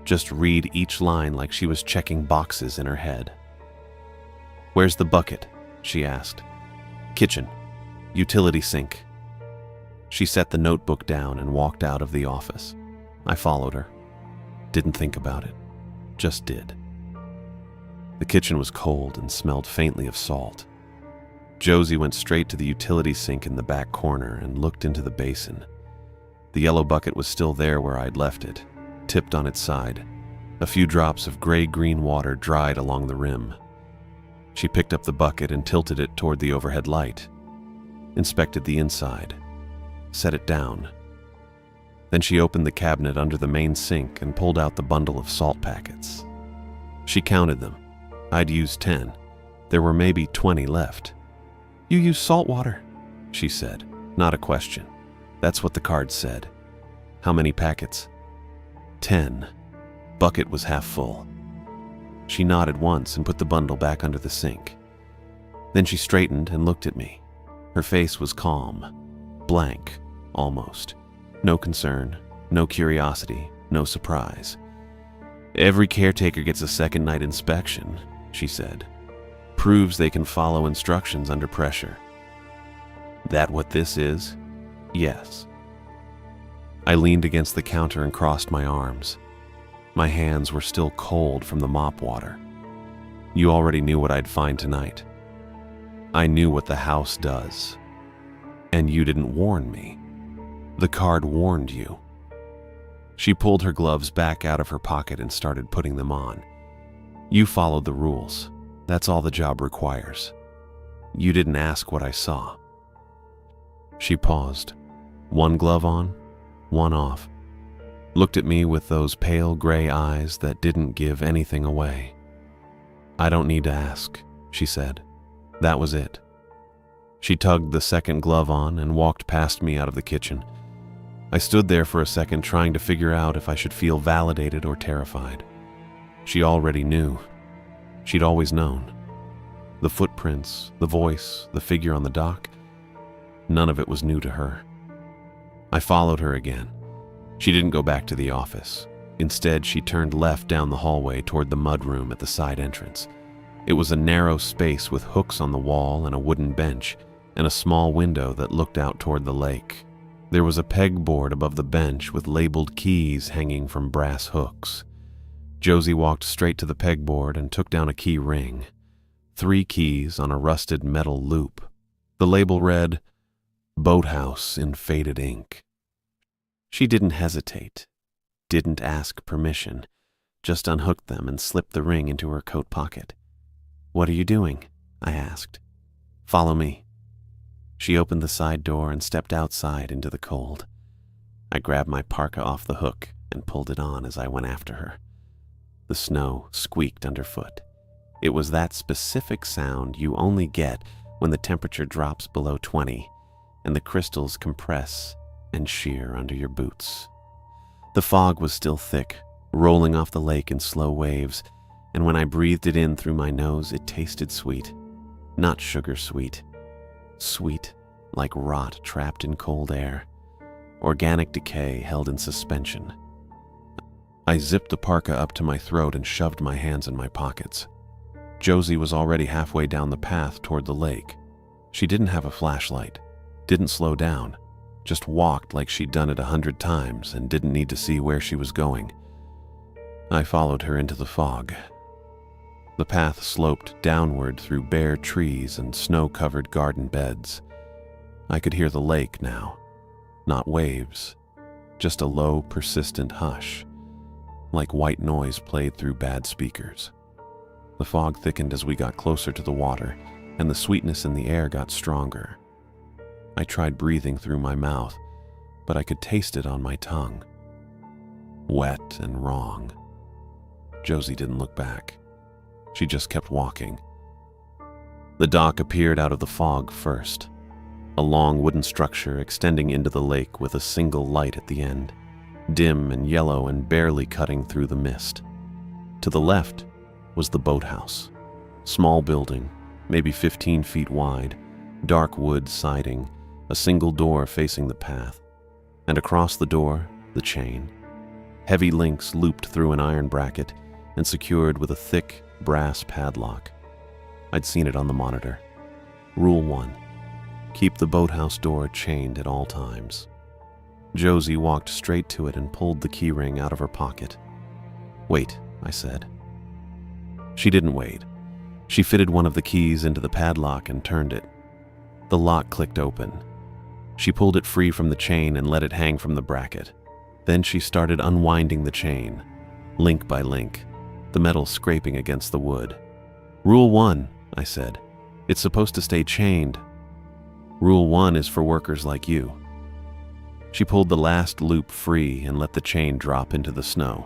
Just read each line like she was checking boxes in her head. "Where's the bucket?" she asked. "Kitchen. Utility sink." She set the notebook down and walked out of the office. I followed her. Didn't think about it. Just did. The kitchen was cold and smelled faintly of salt. Josie went straight to the utility sink in the back corner and looked into the basin. The yellow bucket was still there where I'd left it, tipped on its side. A few drops of gray-green water dried along the rim. She picked up the bucket and tilted it toward the overhead light, inspected the inside, set it down. Then she opened the cabinet under the main sink and pulled out the bundle of salt packets. She counted them. I'd used 10. There were maybe 20 left. "You use salt water," she said, not a question. That's what the card said. "How many packets?" 10. Bucket was half full. She nodded once and put the bundle back under the sink. Then she straightened and looked at me. Her face was calm, blank, almost. No concern, no curiosity, no surprise. "Every caretaker gets a second night inspection," she said. "Proves they can follow instructions under pressure." "That what this is?" "Yes." I leaned against the counter and crossed my arms. My hands were still cold from the mop water. "You already knew what I'd find tonight." "I knew what the house does." "And you didn't warn me." "The card warned you." She pulled her gloves back out of her pocket and started putting them on. "You followed the rules. That's all the job requires. You didn't ask what I saw." She paused. One glove on, one off. Looked at me with those pale gray eyes that didn't give anything away. "I don't need to ask," she said. That was it. She tugged the second glove on and walked past me out of the kitchen. I stood there for a second trying to figure out if I should feel validated or terrified. She already knew. She'd always known. The footprints, the voice, the figure on the dock, none of it was new to her. I followed her again. She didn't go back to the office. Instead, she turned left down the hallway toward the mudroom at the side entrance. It was a narrow space with hooks on the wall and a wooden bench, and a small window that looked out toward the lake. There was a pegboard above the bench with labeled keys hanging from brass hooks. Josie walked straight to the pegboard and took down a key ring. 3 keys on a rusted metal loop. The label read, "Boathouse" in faded ink. She didn't hesitate, didn't ask permission, just unhooked them and slipped the ring into her coat pocket. "What are you doing?" I asked. "Follow me." She opened the side door and stepped outside into the cold. I grabbed my parka off the hook and pulled it on as I went after her. The snow squeaked underfoot. It was that specific sound you only get when the temperature drops below 20 and the crystals compress and shear under your boots. The fog was still thick, rolling off the lake in slow waves, and when I breathed it in through my nose, it tasted sweet. Not sugar sweet. Sweet like rot trapped in cold air, organic decay held in suspension. I zipped the parka up to my throat and shoved my hands in my pockets. Josie was already halfway down the path toward the lake. She didn't have a flashlight, didn't slow down, just walked like she'd done it 100 times and didn't need to see where she was going. I followed her into the fog. The path sloped downward through bare trees and snow-covered garden beds. I could hear the lake now, not waves, just a low, persistent hush, like white noise played through bad speakers. The fog thickened as we got closer to the water, and the sweetness in the air got stronger. I tried breathing through my mouth, but I could taste it on my tongue. Wet and wrong. Josie didn't look back. She just kept walking. The dock appeared out of the fog first, a long wooden structure extending into the lake with a single light at the end, dim and yellow and barely cutting through the mist. To the left was the boathouse, small building, maybe 15 feet wide, dark wood siding, a single door facing the path, and across the door, the chain. Heavy links looped through an iron bracket and secured with a thick brass padlock. I'd seen it on the monitor. Rule 1. Keep the boathouse door chained at all times. Josie walked straight to it and pulled the keyring out of her pocket. "Wait," I said. She didn't wait. She fitted one of the keys into the padlock and turned it. The lock clicked open. She pulled it free from the chain and let it hang from the bracket. Then she started unwinding the chain, link by link, the metal scraping against the wood. "Rule 1, I said. "It's supposed to stay chained. Rule 1 is for workers like you." She pulled the last loop free and let the chain drop into the snow.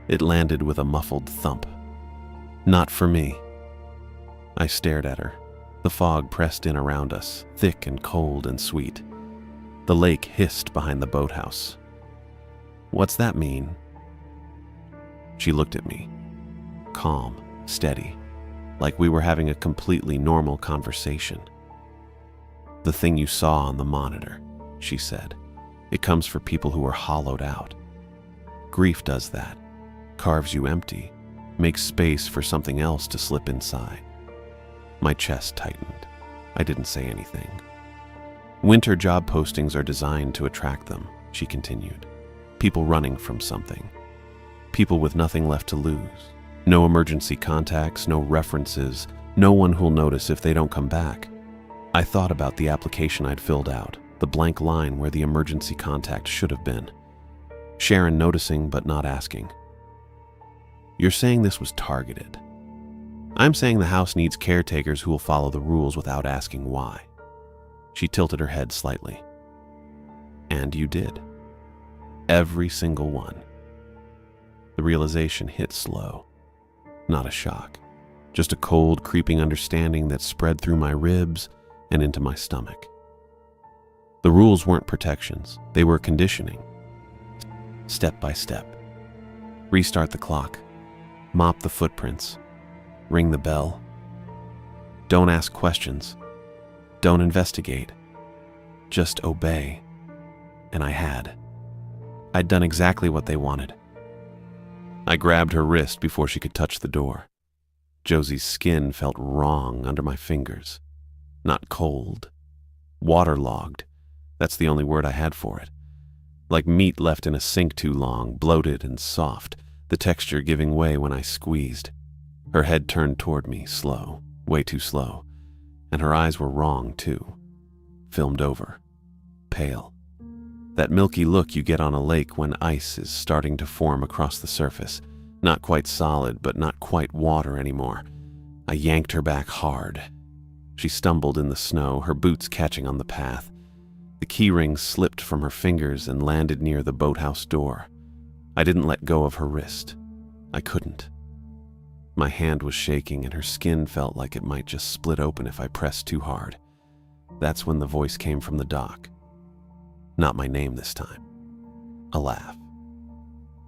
It landed with a muffled thump. "Not for me." I stared at her. The fog pressed in around us, thick and cold and sweet. The lake hissed behind the boathouse. "What's that mean?" She looked at me, calm, steady, like we were having a completely normal conversation. "The thing you saw on the monitor," she said. "It comes for people who are hollowed out. Grief does that, carves you empty, makes space for something else to slip inside." My chest tightened. I didn't say anything. "Winter job postings are designed to attract them," she continued. "People running from something. People with nothing left to lose. No emergency contacts, no references, no one who'll notice if they don't come back." I thought about the application I'd filled out, the blank line where the emergency contact should have been. Sharon noticing but not asking. "You're saying this was targeted." "I'm saying the house needs caretakers who will follow the rules without asking why." She tilted her head slightly. "And you did. Every single one." The realization hit slow. Not a shock. Just a cold, creeping understanding that spread through my ribs and into my stomach. The rules weren't protections. They were conditioning. Step by step. Restart the clock. Mop the footprints. Ring the bell. Don't ask questions. Don't investigate. Just obey. And I had. I'd done exactly what they wanted. I grabbed her wrist before she could touch the door. Josie's skin felt wrong under my fingers. Not cold. Waterlogged. That's the only word I had for it. Like meat left in a sink too long, bloated and soft, the texture giving way when I squeezed. Her head turned toward me, slow, way too slow, and her eyes were wrong too. Filmed over. Pale. That milky look you get on a lake when ice is starting to form across the surface. Not quite solid, but not quite water anymore. I yanked her back hard. She stumbled in the snow, her boots catching on the path. The keyring slipped from her fingers and landed near the boathouse door. I didn't let go of her wrist. I couldn't. My hand was shaking and her skin felt like it might just split open if I pressed too hard. That's when the voice came from the dock. Not my name this time. A laugh.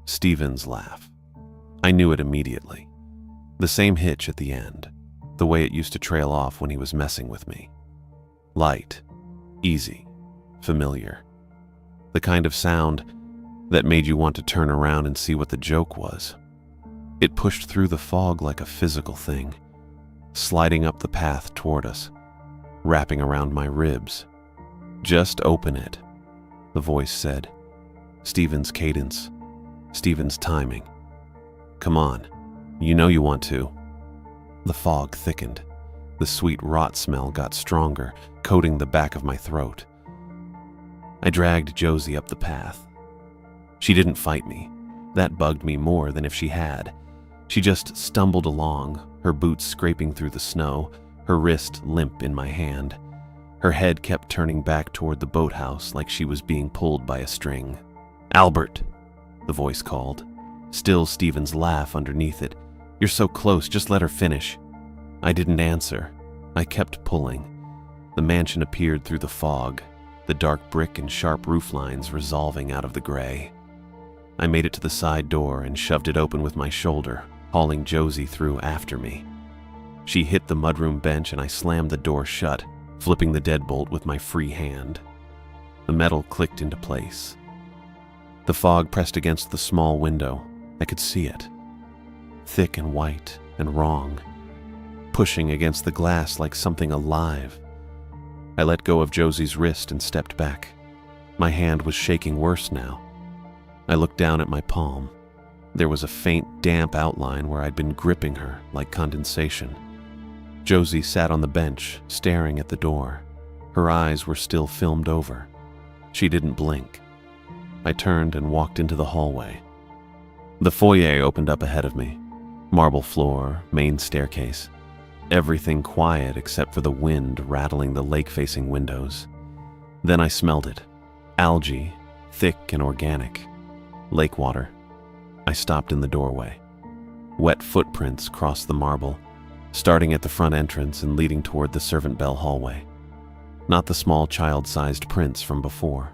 Stephen's laugh. I knew it immediately. The same hitch at the end, the way it used to trail off when he was messing with me. Light, Easy, familiar. The kind of sound that made you want to turn around and see what the joke was. It pushed through the fog like a physical thing, sliding up the path toward us, wrapping around my ribs. "Just open it," the voice said. Stephen's cadence, Stephen's timing. "Come on, you know you want to." The fog thickened. The sweet rot smell got stronger, coating the back of my throat. I dragged Josie up the path. She didn't fight me. That bugged me more than if she had. She just stumbled along, her boots scraping through the snow, her wrist limp in my hand. Her head kept turning back toward the boathouse like she was being pulled by a string. "Albert," the voice called. Still Stephen's laugh underneath it. "You're so close, just let her finish." I didn't answer. I kept pulling. The mansion appeared through the fog, the dark brick and sharp roof lines resolving out of the gray. I made it to the side door and shoved it open with my shoulder, hauling Josie through after me. She hit the mudroom bench and I slammed the door shut, flipping the deadbolt with my free hand. The metal clicked into place. The fog pressed against the small window. I could see it. Thick and white and wrong, pushing against the glass like something alive. I let go of Josie's wrist and stepped back. My hand was shaking worse now. I looked down at my palm. There was a faint, damp outline where I'd been gripping her like condensation. Josie sat on the bench, staring at the door. Her eyes were still filmed over. She didn't blink. I turned and walked into the hallway. The foyer opened up ahead of me. Marble floor, main staircase. Everything quiet except for the wind rattling the lake-facing windows. Then I smelled it. Algae, thick and organic. Lake water. I stopped in the doorway. Wet footprints crossed the marble, starting at the front entrance and leading toward the servant bell hallway. Not the small child-sized prints from before.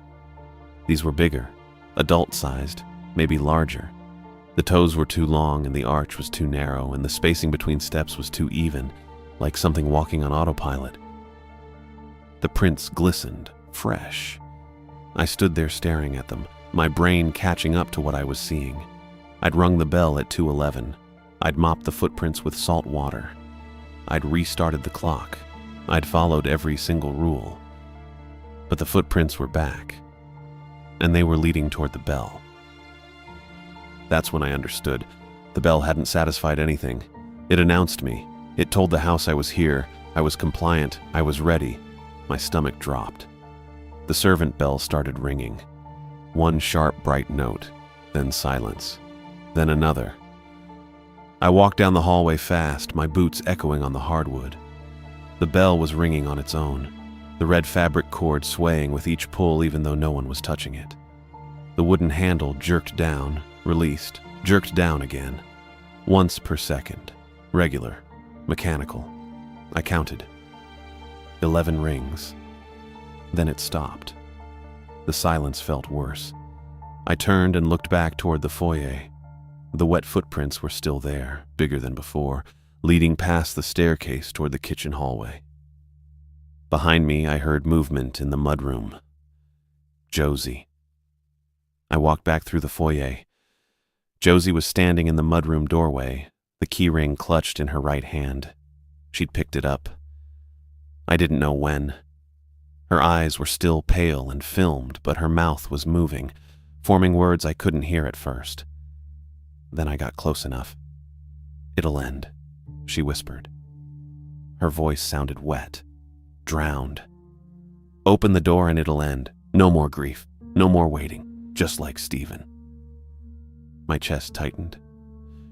These were bigger, adult-sized, maybe larger. The toes were too long and the arch was too narrow and the spacing between steps was too even, like something walking on autopilot. The prints glistened, fresh. I stood there staring at them, my brain catching up to what I was seeing. I'd rung the bell at 2:11. I'd mopped the footprints with salt water. I'd restarted the clock. I'd followed every single rule. But the footprints were back, and they were leading toward the bell. That's when I understood. The bell hadn't satisfied anything. It announced me. It told the house I was here. I was compliant. I was ready. My stomach dropped. The servant bell started ringing. One sharp, bright note, then silence, then another. I walked down the hallway fast, my boots echoing on the hardwood. The bell was ringing on its own, the red fabric cord swaying with each pull even though no one was touching it. The wooden handle jerked down, released, jerked down again. Once per second. Regular. Mechanical. I counted. 11 rings. Then it stopped. The silence felt worse. I turned and looked back toward the foyer. The wet footprints were still there, bigger than before, leading past the staircase toward the kitchen hallway. Behind me, I heard movement in the mudroom. Josie. I walked back through the foyer. Josie was standing in the mudroom doorway, the keyring clutched in her right hand. She'd picked it up. I didn't know when. Her eyes were still pale and filmed, but her mouth was moving, forming words I couldn't hear at first. Then I got close enough. "It'll end," she whispered. Her voice sounded wet, drowned. "Open the door and it'll end. No more grief, no more waiting, just like Stephen." My chest tightened.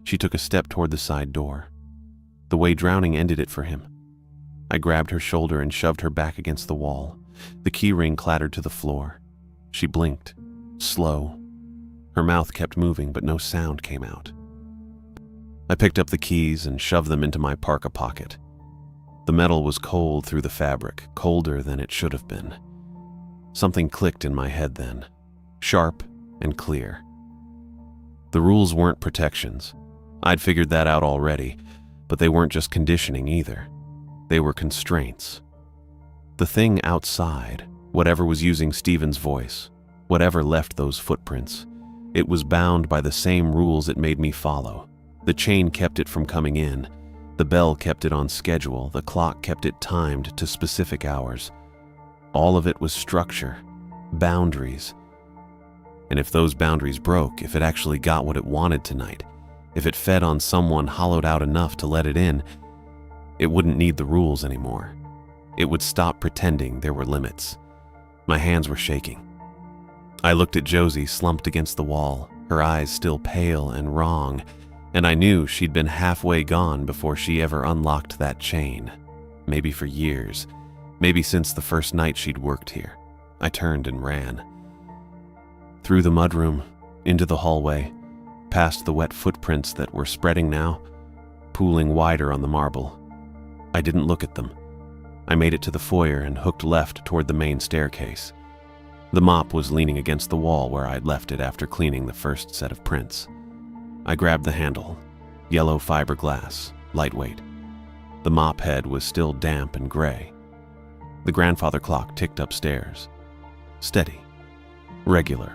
She took a step toward the side door. The way drowning ended it for him. I grabbed her shoulder and shoved her back against the wall. The keyring clattered to the floor. She blinked, slow. Her mouth kept moving, but no sound came out. I picked up the keys and shoved them into my parka pocket. The metal was cold through the fabric, colder than it should have been. Something clicked in my head then, sharp and clear. The rules weren't protections. I'd figured that out already, but they weren't just conditioning either. They were constraints. The thing outside Whatever was using Stephen's voice, whatever left those footprints, it was bound by the same rules it made me follow. The chain kept it from coming in. The bell kept it on schedule. The clock kept it timed to specific hours. All of it was structure, boundaries. And if those boundaries broke, if it actually got what it wanted tonight, if it fed on someone hollowed out enough to let it in, it wouldn't need the rules anymore. It would stop pretending there were limits. My hands were shaking. I looked at Josie slumped against the wall, her eyes still pale and wrong, and I knew she'd been halfway gone before she ever unlocked that chain. Maybe for years, maybe since the first night she'd worked here. I turned and ran. Through the mudroom, into the hallway, past the wet footprints that were spreading now, pooling wider on the marble. I didn't look at them. I made it to the foyer and hooked left toward the main staircase. The mop was leaning against the wall where I'd left it after cleaning the first set of prints. I grabbed the handle, yellow fiberglass, lightweight. The mop head was still damp and gray. The grandfather clock ticked upstairs. Steady. Regular.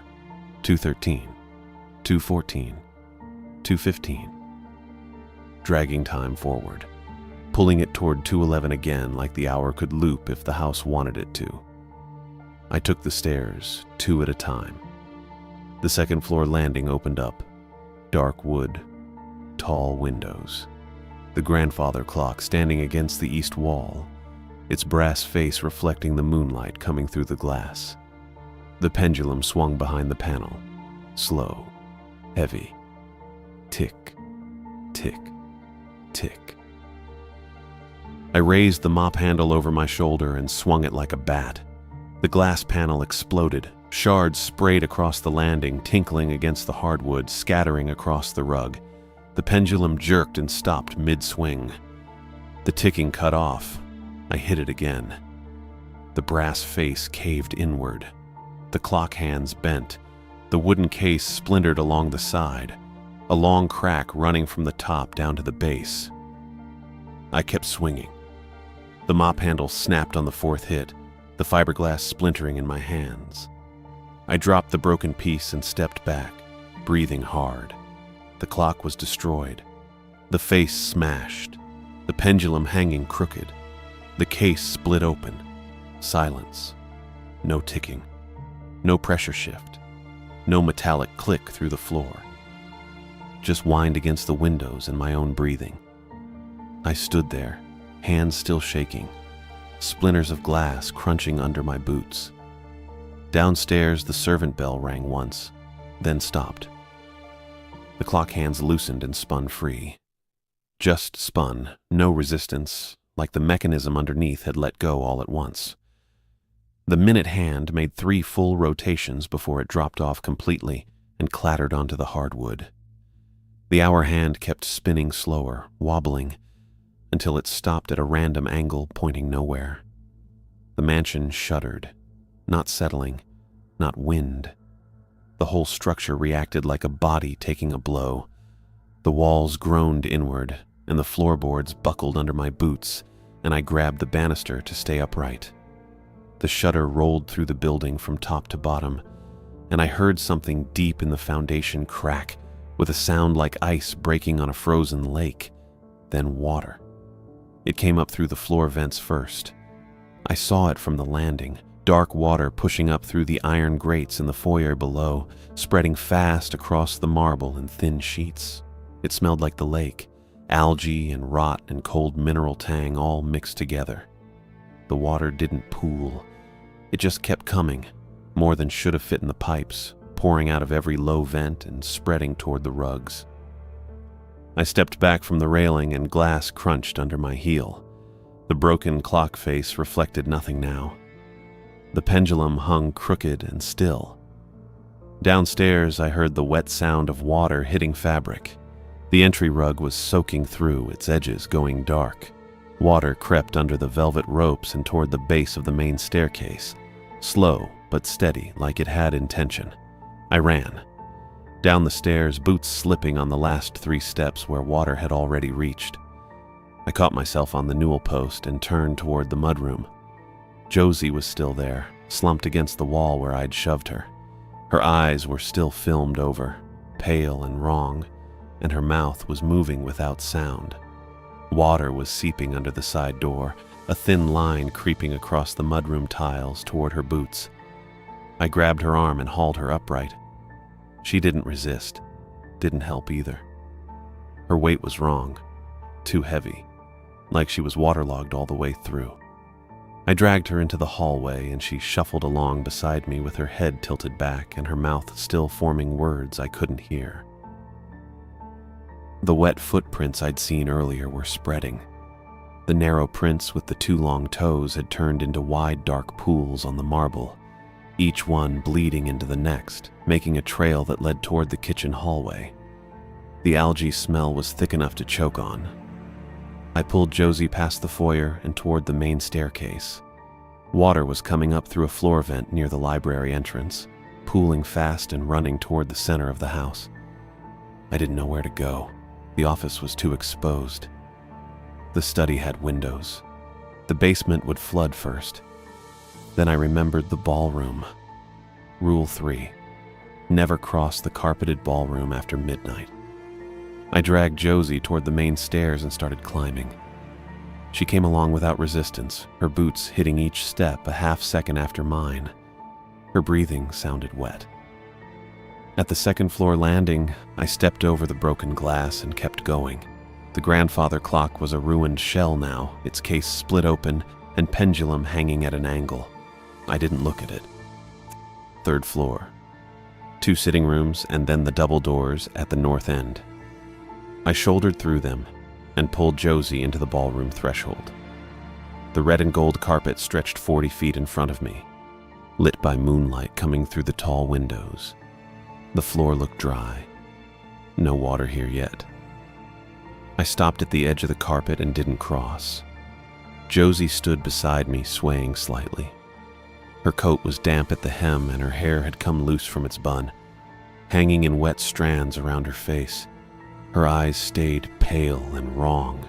2:13. 2:14. 2:15. Dragging time forward, pulling it toward 2:11 again like the hour could loop if the house wanted it to. I took the stairs, 2 at a time. The second floor landing opened up. Dark wood, tall windows. The grandfather clock standing against the east wall, its brass face reflecting the moonlight coming through the glass. The pendulum swung behind the panel, slow, heavy. Tick, tick, tick. I raised the mop handle over my shoulder and swung it like a bat. The glass panel exploded. Shards sprayed across the landing, tinkling against the hardwood, scattering across the rug. The pendulum jerked and stopped mid-swing. The ticking cut off. I hit it again. The brass face caved inward. The clock hands bent. The wooden case splintered along the side, a long crack running from the top down to the base. I kept swinging. The mop handle snapped on the fourth hit, the fiberglass splintering in my hands. I dropped the broken piece and stepped back, breathing hard. The clock was destroyed. The face smashed. The pendulum hanging crooked. The case split open. Silence. No ticking. No pressure shift. No metallic click through the floor. Just whined against the windows and my own breathing. I stood there, hands still shaking, splinters of glass crunching under my boots. Downstairs, the servant bell rang once, then stopped. The clock hands loosened and spun free. Just spun, no resistance, like the mechanism underneath had let go all at once. The minute hand made 3 full rotations before it dropped off completely and clattered onto the hardwood. The hour hand kept spinning slower, wobbling, until it stopped at a random angle pointing nowhere. The mansion shuddered. Not settling, not wind. The whole structure reacted like a body taking a blow. The walls groaned inward, and the floorboards buckled under my boots, and I grabbed the banister to stay upright. The shudder rolled through the building from top to bottom, and I heard something deep in the foundation crack, with a sound like ice breaking on a frozen lake, then water. It came up through the floor vents first. I saw it from the landing, dark water pushing up through the iron grates in the foyer below, spreading fast across the marble in thin sheets. It smelled like the lake, algae and rot and cold mineral tang all mixed together. The water didn't pool. It just kept coming, more than should have fit in the pipes, pouring out of every low vent and spreading toward the rugs. I stepped back from the railing and glass crunched under my heel. The broken clock face reflected nothing now. The pendulum hung crooked and still. Downstairs, I heard the wet sound of water hitting fabric. The entry rug was soaking through, its edges going dark. Water crept under the velvet ropes and toward the base of the main staircase, slow but steady, like it had intention. I ran. Down the stairs, boots slipping on the last 3 steps where water had already reached. I caught myself on the newel post and turned toward the mudroom. Josie was still there, slumped against the wall where I'd shoved her. Her eyes were still filmed over, pale and wrong, and her mouth was moving without sound. Water was seeping under the side door, a thin line creeping across the mudroom tiles toward her boots. I grabbed her arm and hauled her upright. She didn't resist, didn't help either. Her weight was wrong, too heavy, like she was waterlogged all the way through. I dragged her into the hallway and she shuffled along beside me with her head tilted back and her mouth still forming words I couldn't hear. The wet footprints I'd seen earlier were spreading. The narrow prints with the 2 long toes had turned into wide dark pools on the marble, each one bleeding into the next, making a trail that led toward the kitchen hallway. The algae smell was thick enough to choke on. I pulled Josie past the foyer and toward the main staircase. Water was coming up through a floor vent near the library entrance, pooling fast and running toward the center of the house. I didn't know where to go. The office was too exposed. The study had windows. The basement would flood first. Then I remembered the ballroom. Rule 3. Never cross the carpeted ballroom after midnight. I dragged Josie toward the main stairs and started climbing. She came along without resistance, her boots hitting each step a half-second after mine. Her breathing sounded wet. At the second-floor landing, I stepped over the broken glass and kept going. The grandfather clock was a ruined shell now, its case split open and pendulum hanging at an angle. I didn't look at it. 3rd floor. 2 sitting rooms and then the double doors at the north end. I shouldered through them and pulled Josie into the ballroom threshold. The red and gold carpet stretched 40 feet in front of me, lit by moonlight coming through the tall windows. The floor looked dry. No water here yet. I stopped at the edge of the carpet and didn't cross. Josie stood beside me, swaying slightly. Her coat was damp at the hem and her hair had come loose from its bun, hanging in wet strands around her face. Her eyes stayed pale and wrong.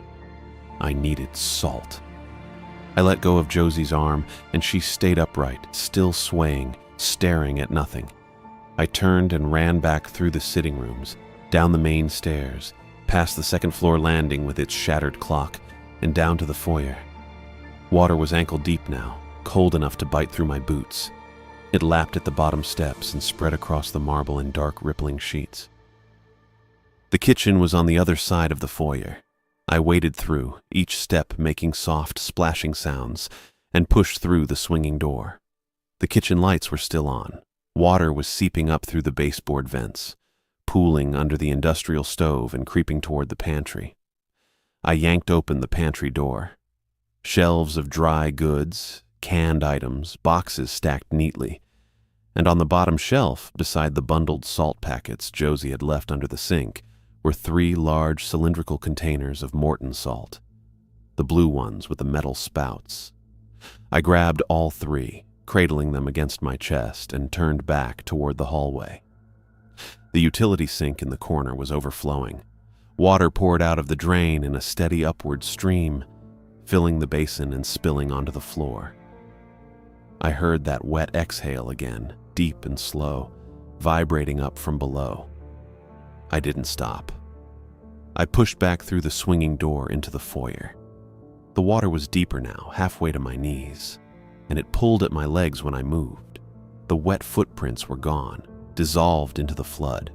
I needed salt. I let go of Josie's arm and she stayed upright, still swaying, staring at nothing. I turned and ran back through the sitting rooms, down the main stairs, past the second-floor landing with its shattered clock, and down to the foyer. Water was ankle-deep now, cold enough to bite through my boots. It lapped at the bottom steps and spread across the marble in dark, rippling sheets. The kitchen was on the other side of the foyer. I waded through, each step making soft, splashing sounds, and pushed through the swinging door. The kitchen lights were still on. Water was seeping up through the baseboard vents, pooling under the industrial stove and creeping toward the pantry. I yanked open the pantry door. Shelves of dry goods, canned items, boxes stacked neatly, and on the bottom shelf, beside the bundled salt packets Josie had left under the sink, were 3 large cylindrical containers of Morton salt, the blue ones with the metal spouts. I grabbed all 3, cradling them against my chest, and turned back toward the hallway. The utility sink in the corner was overflowing. Water poured out of the drain in a steady upward stream, filling the basin and spilling onto the floor. I heard that wet exhale again, deep and slow, vibrating up from below. I didn't stop. I pushed back through the swinging door into the foyer. The water was deeper now, halfway to my knees, and it pulled at my legs when I moved. The wet footprints were gone, dissolved into the flood.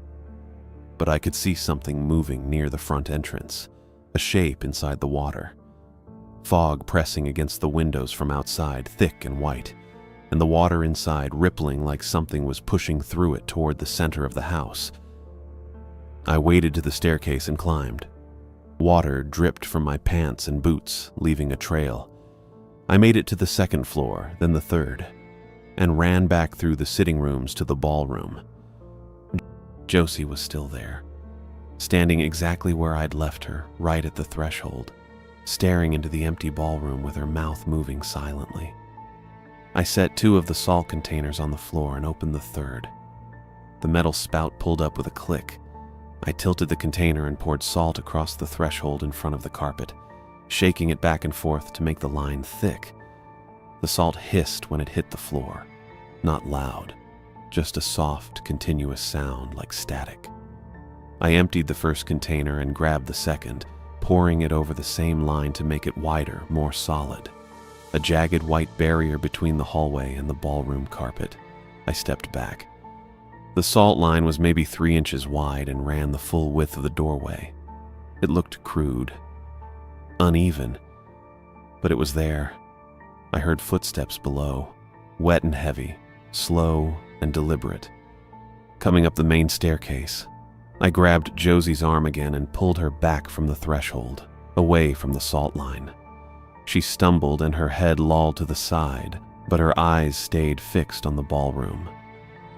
But I could see something moving near the front entrance, a shape inside the water. Fog pressing against the windows from outside, thick and white, and the water inside rippling like something was pushing through it toward the center of the house. I waded to the staircase and climbed. Water dripped from my pants and boots, leaving a trail. I made it to the 2nd floor, then the 3rd, and ran back through the sitting rooms to the ballroom. Josie was still there, standing exactly where I'd left her, right at the threshold, staring into the empty ballroom with her mouth moving silently. I set 2 of the salt containers on the floor and opened the 3rd. The metal spout pulled up with a click. I tilted the container and poured salt across the threshold in front of the carpet, shaking it back and forth to make the line thick. The salt hissed when it hit the floor. not loud, just a soft, continuous sound like static. I emptied the first container and grabbed the second, pouring it over the same line to make it wider, more solid. A jagged white barrier between the hallway and the ballroom carpet. I stepped back. The salt line was maybe 3 inches wide and ran the full width of the doorway. It looked crude, uneven, but it was there. I heard footsteps below, wet and heavy, slow and deliberate. Coming up the main staircase, I grabbed Josie's arm again and pulled her back from the threshold, away from the salt line. She stumbled and her head lolled to the side, but her eyes stayed fixed on the ballroom.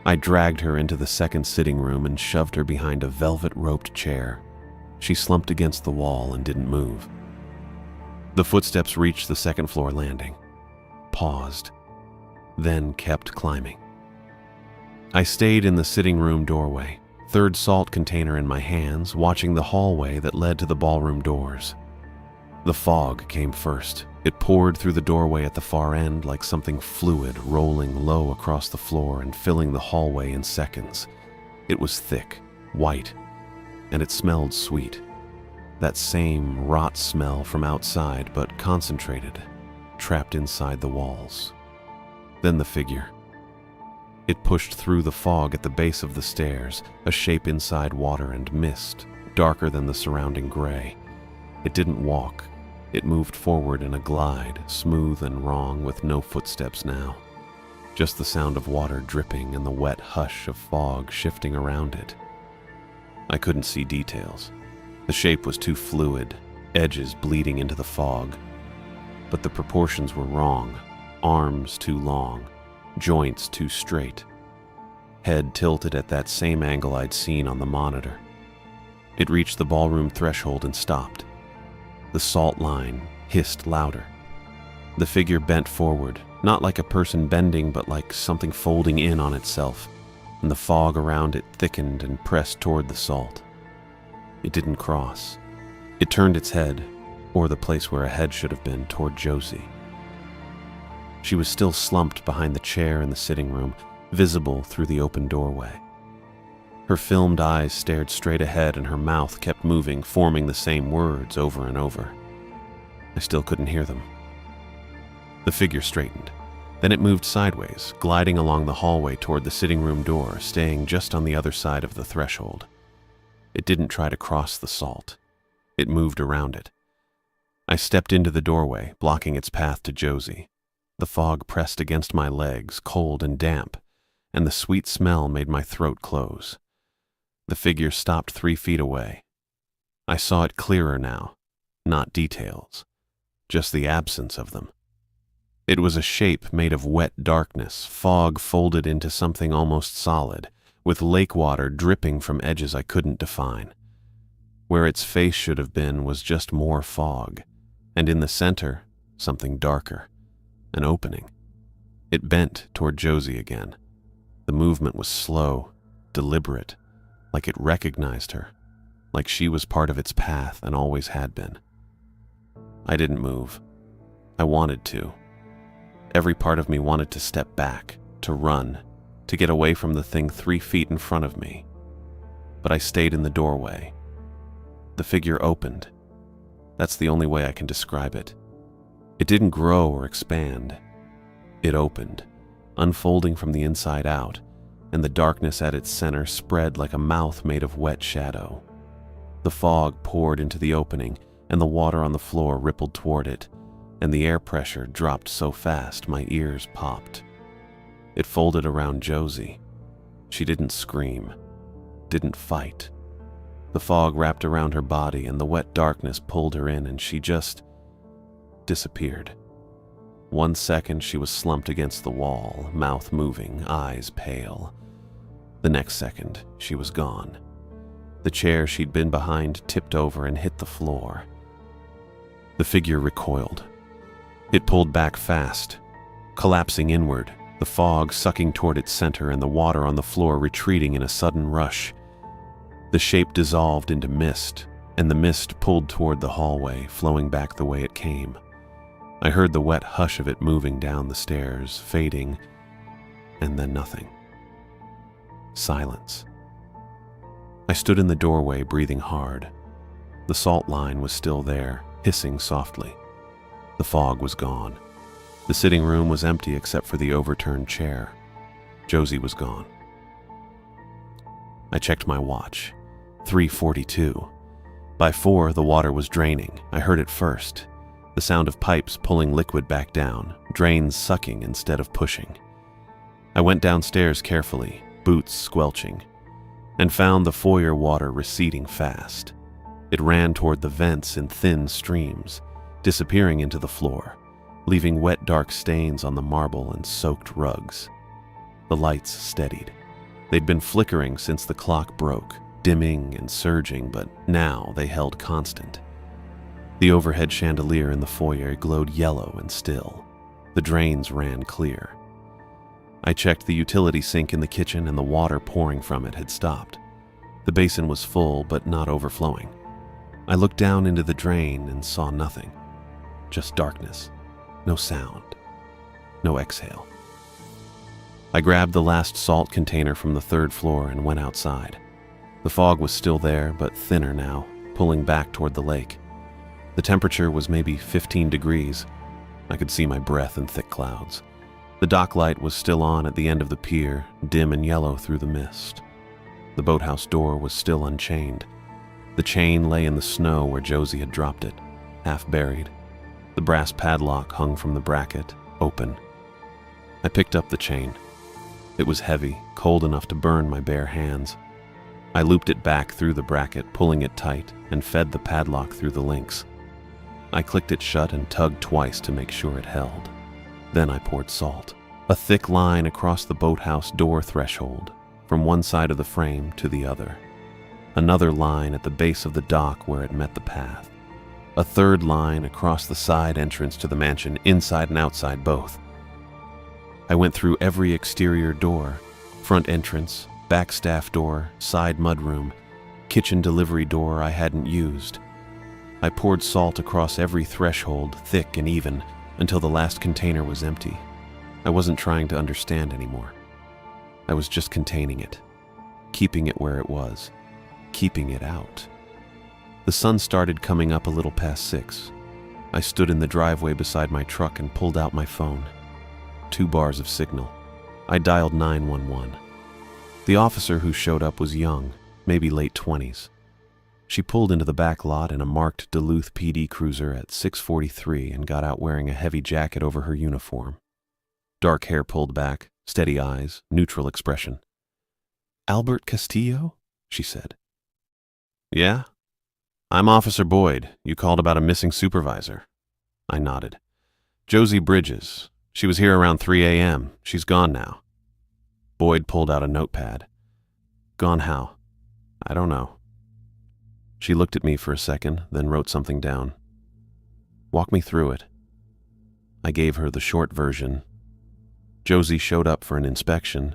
I dragged her into the second sitting room and shoved her behind a velvet-roped chair. She slumped against the wall and didn't move. The footsteps reached the second-floor landing, paused, then kept climbing. I stayed in the sitting room doorway, third salt container in my hands, watching the hallway that led to the ballroom doors. The fog came first. It poured through the doorway at the far end like something fluid rolling low across the floor and filling the hallway in seconds. It was thick, white, and it smelled sweet. That same rot smell from outside, but concentrated, trapped inside the walls. Then the figure. It pushed through the fog at the base of the stairs, a shape inside water and mist, darker than the surrounding gray. It didn't walk. It moved forward in a glide, smooth and wrong, with no footsteps now. Just the sound of water dripping and the wet hush of fog shifting around it. I couldn't see details. The shape was too fluid, edges bleeding into the fog. But the proportions were wrong. Arms too long, joints too straight. Head tilted at that same angle I'd seen on the monitor. It reached the ballroom threshold and stopped. The salt line hissed louder. The figure bent forward, not like a person bending, but like something folding in on itself, and the fog around it thickened and pressed toward the salt. It didn't cross. It turned its head, or the place where a head should have been, toward Josie. She was still slumped behind the chair in the sitting room, visible through the open doorway. Her filmed eyes stared straight ahead and her mouth kept moving, forming the same words over and over. I still couldn't hear them. The figure straightened. Then it moved sideways, gliding along the hallway toward the sitting room door, staying just on the other side of the threshold. It didn't try to cross the salt. It moved around it. I stepped into the doorway, blocking its path to Josie. The fog pressed against my legs, cold and damp, and the sweet smell made my throat close. The figure stopped 3 feet away. I saw it clearer now, not details, just the absence of them. It was a shape made of wet darkness, fog folded into something almost solid, with lake water dripping from edges I couldn't define. Where its face should have been was just more fog, and in the center, something darker, an opening. It bent toward Josie again. The movement was slow, deliberate, like it recognized her, like she was part of its path and always had been. I didn't move. I wanted to. Every part of me wanted to step back, to run, to get away from the thing 3 feet in front of me. But I stayed in the doorway. The figure opened. That's the only way I can describe it. It didn't grow or expand. It opened, unfolding from the inside out, and the darkness at its center spread like a mouth made of wet shadow. The fog poured into the opening, and the water on the floor rippled toward it, and the air pressure dropped so fast my ears popped. It folded around Josie. She didn't scream, didn't fight. The fog wrapped around her body, and the wet darkness pulled her in, and she just disappeared. 1 second she was slumped against the wall, mouth moving, eyes pale. The next second, she was gone. The chair she'd been behind tipped over and hit the floor. The figure recoiled. It pulled back fast, collapsing inward, the fog sucking toward its center and the water on the floor retreating in a sudden rush. The shape dissolved into mist, and the mist pulled toward the hallway, flowing back the way it came. I heard the wet hush of it moving down the stairs, fading, and then nothing. Silence. I stood in the doorway, breathing hard. The salt line was still there, hissing softly. The fog was gone. The sitting room was empty except for the overturned chair. Josie was gone. I checked my watch. 3:42. By 4, the water was draining. I heard it first. The sound of pipes pulling liquid back down, drains sucking instead of pushing. I went downstairs carefully, boots squelching, and found the foyer water receding fast. It ran toward the vents in thin streams, disappearing into the floor, leaving wet dark stains on the marble and soaked rugs. The lights steadied. They'd been flickering since the clock broke, dimming and surging, but now they held constant. The overhead chandelier in the foyer glowed yellow and still. The drains ran clear. I checked the utility sink in the kitchen, and the water pouring from it had stopped. The basin was full, but not overflowing. I looked down into the drain and saw nothing. Just darkness. No sound. No exhale. I grabbed the last salt container from the 3rd floor and went outside. The fog was still there, but thinner now, pulling back toward the lake. The temperature was maybe 15 degrees. I could see my breath in thick clouds. The dock light was still on at the end of the pier, dim and yellow through the mist. The boathouse door was still unchained. The chain lay in the snow where Josie had dropped it, half buried. The brass padlock hung from the bracket, open. I picked up the chain. It was heavy, cold enough to burn my bare hands. I looped it back through the bracket, pulling it tight, and fed the padlock through the links. I clicked it shut and tugged twice to make sure it held. Then I poured salt, a thick line across the boathouse door threshold, from one side of the frame to the other. Another line at the base of the dock where it met the path. A 3rd line across the side entrance to the mansion, inside and outside both. I went through every exterior door, front entrance, back staff door, side mudroom, kitchen delivery door I hadn't used. I poured salt across every threshold, thick and even, until the last container was empty. I wasn't trying to understand anymore. I was just containing it, keeping it where it was, keeping it out. The sun started coming up a little past 6. I stood in the driveway beside my truck and pulled out my phone. 2 bars of signal. I dialed 911. The officer who showed up was young, maybe late 20s. She pulled into the back lot in a marked Duluth PD cruiser at 6:43 and got out wearing a heavy jacket over her uniform. Dark hair pulled back, steady eyes, neutral expression. "Albert Castillo?" she said. "Yeah? I'm Officer Boyd. You called about a missing supervisor." I nodded. "Josie Bridges. She was here around 3 a.m. She's gone now." Boyd pulled out a notepad. "Gone how?" "I don't know." She looked at me for a second, then wrote something down. "Walk me through it." I gave her the short version. Josie showed up for an inspection,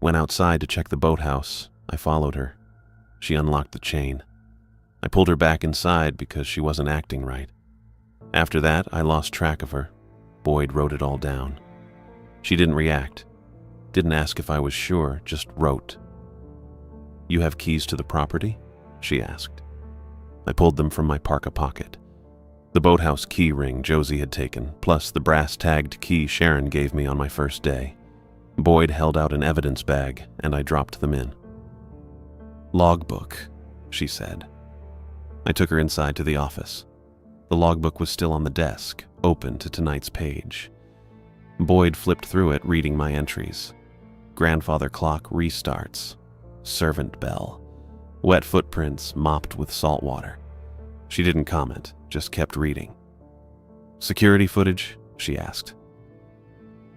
went outside to check the boathouse. I followed her. She unlocked the chain. I pulled her back inside because she wasn't acting right. After that, I lost track of her. Boyd wrote it all down. She didn't react. Didn't ask if I was sure, just wrote. "You have keys to the property?" she asked. I pulled them from my parka pocket. The boathouse key ring Josie had taken, plus the brass-tagged key Sharon gave me on my first day. Boyd held out an evidence bag, and I dropped them in. "Logbook," she said. I took her inside to the office. The logbook was still on the desk, open to tonight's page. Boyd flipped through it, reading my entries. Grandfather clock restarts. Servant bell. Wet footprints mopped with salt water. She didn't comment, just kept reading. "Security footage?" she asked.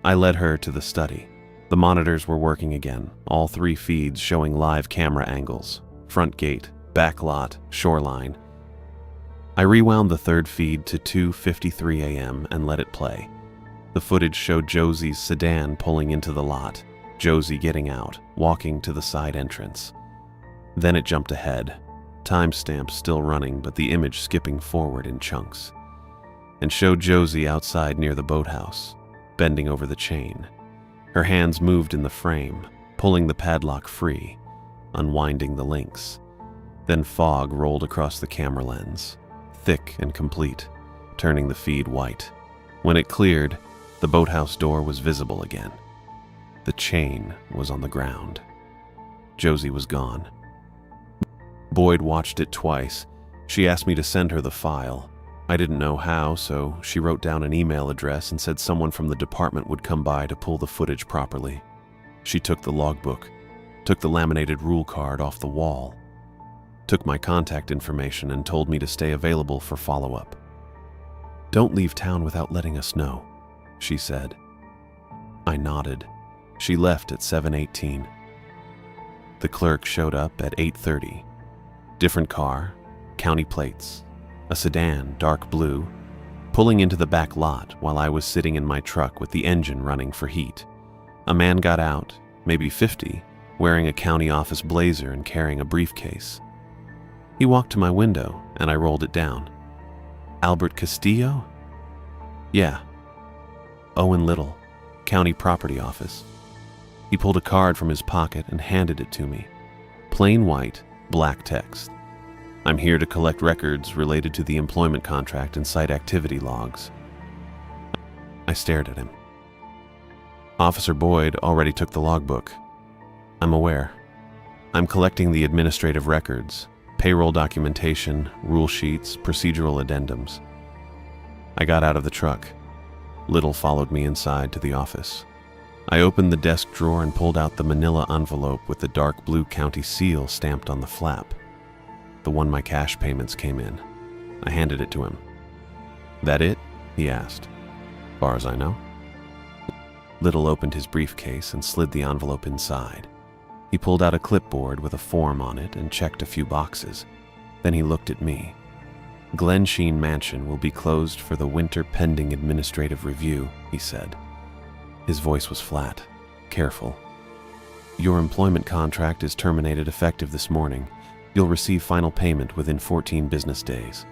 I led her to the study. The monitors were working again, all 3 feeds showing live camera angles. Front gate, back lot, shoreline. I rewound the 3rd feed to 2:53 a.m. and let it play. The footage showed Josie's sedan pulling into the lot, Josie getting out, walking to the side entrance. Then it jumped ahead, timestamp still running but the image skipping forward in chunks, and showed Josie outside near the boathouse, bending over the chain. Her hands moved in the frame, pulling the padlock free, unwinding the links. Then fog rolled across the camera lens, thick and complete, turning the feed white. When it cleared, the boathouse door was visible again. The chain was on the ground. Josie was gone. Boyd watched it twice. She asked me to send her the file. I didn't know how, so she wrote down an email address and said someone from the department would come by to pull the footage properly. She took the logbook, took the laminated rule card off the wall, took my contact information and told me to stay available for follow-up. "Don't leave town without letting us know," she said. I nodded. She left at 7:18. The clerk showed up at 8:30. Different car, county plates, a sedan, dark blue, pulling into the back lot while I was sitting in my truck with the engine running for heat. A man got out, maybe 50, wearing a county office blazer and carrying a briefcase. He walked to my window and I rolled it down. "Albert Castillo?" "Yeah." "Owen Little, County Property Office." He pulled a card from his pocket and handed it to me. Plain white, black text. "I'm here to collect records related to the employment contract and site activity logs." I stared at him. "Officer Boyd already took the logbook." "I'm aware. I'm collecting the administrative records, payroll documentation, rule sheets, procedural addendums." I got out of the truck. Little followed me inside to the office. I opened the desk drawer and pulled out the manila envelope with the dark blue county seal stamped on the flap, the one my cash payments came in. I handed it to him. "That it?" he asked. "Far as I know." Little opened his briefcase and slid the envelope inside. He pulled out a clipboard with a form on it and checked a few boxes. Then he looked at me. "Glen Sheen Mansion will be closed for the winter pending administrative review," he said. His voice was flat, careful. "Your employment contract is terminated effective this morning. You'll receive final payment within 14 business days."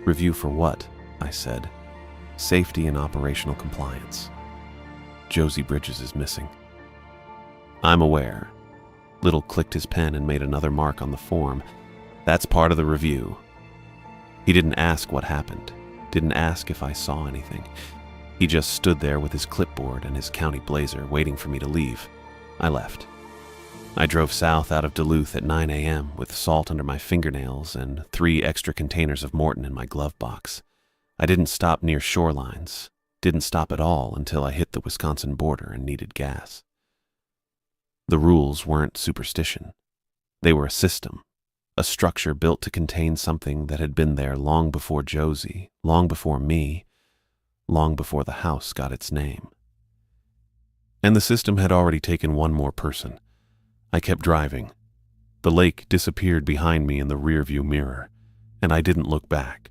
"Review for what?" I said. "Safety and operational compliance. Josie Bridges is missing." "I'm aware." Little clicked his pen and made another mark on the form. "That's part of the review." He didn't ask what happened, didn't ask if I saw anything. He just stood there with his clipboard and his county blazer waiting for me to leave. I left. I drove south out of Duluth at 9 a.m. with salt under my fingernails and 3 extra containers of Morton in my glove box. I didn't stop near shorelines, didn't stop at all until I hit the Wisconsin border and needed gas. The rules weren't superstition. They were a system, a structure built to contain something that had been there long before Josie, long before me, long before the house got its name. And the system had already taken one more person. I kept driving. The lake disappeared behind me in the rearview mirror, and I didn't look back.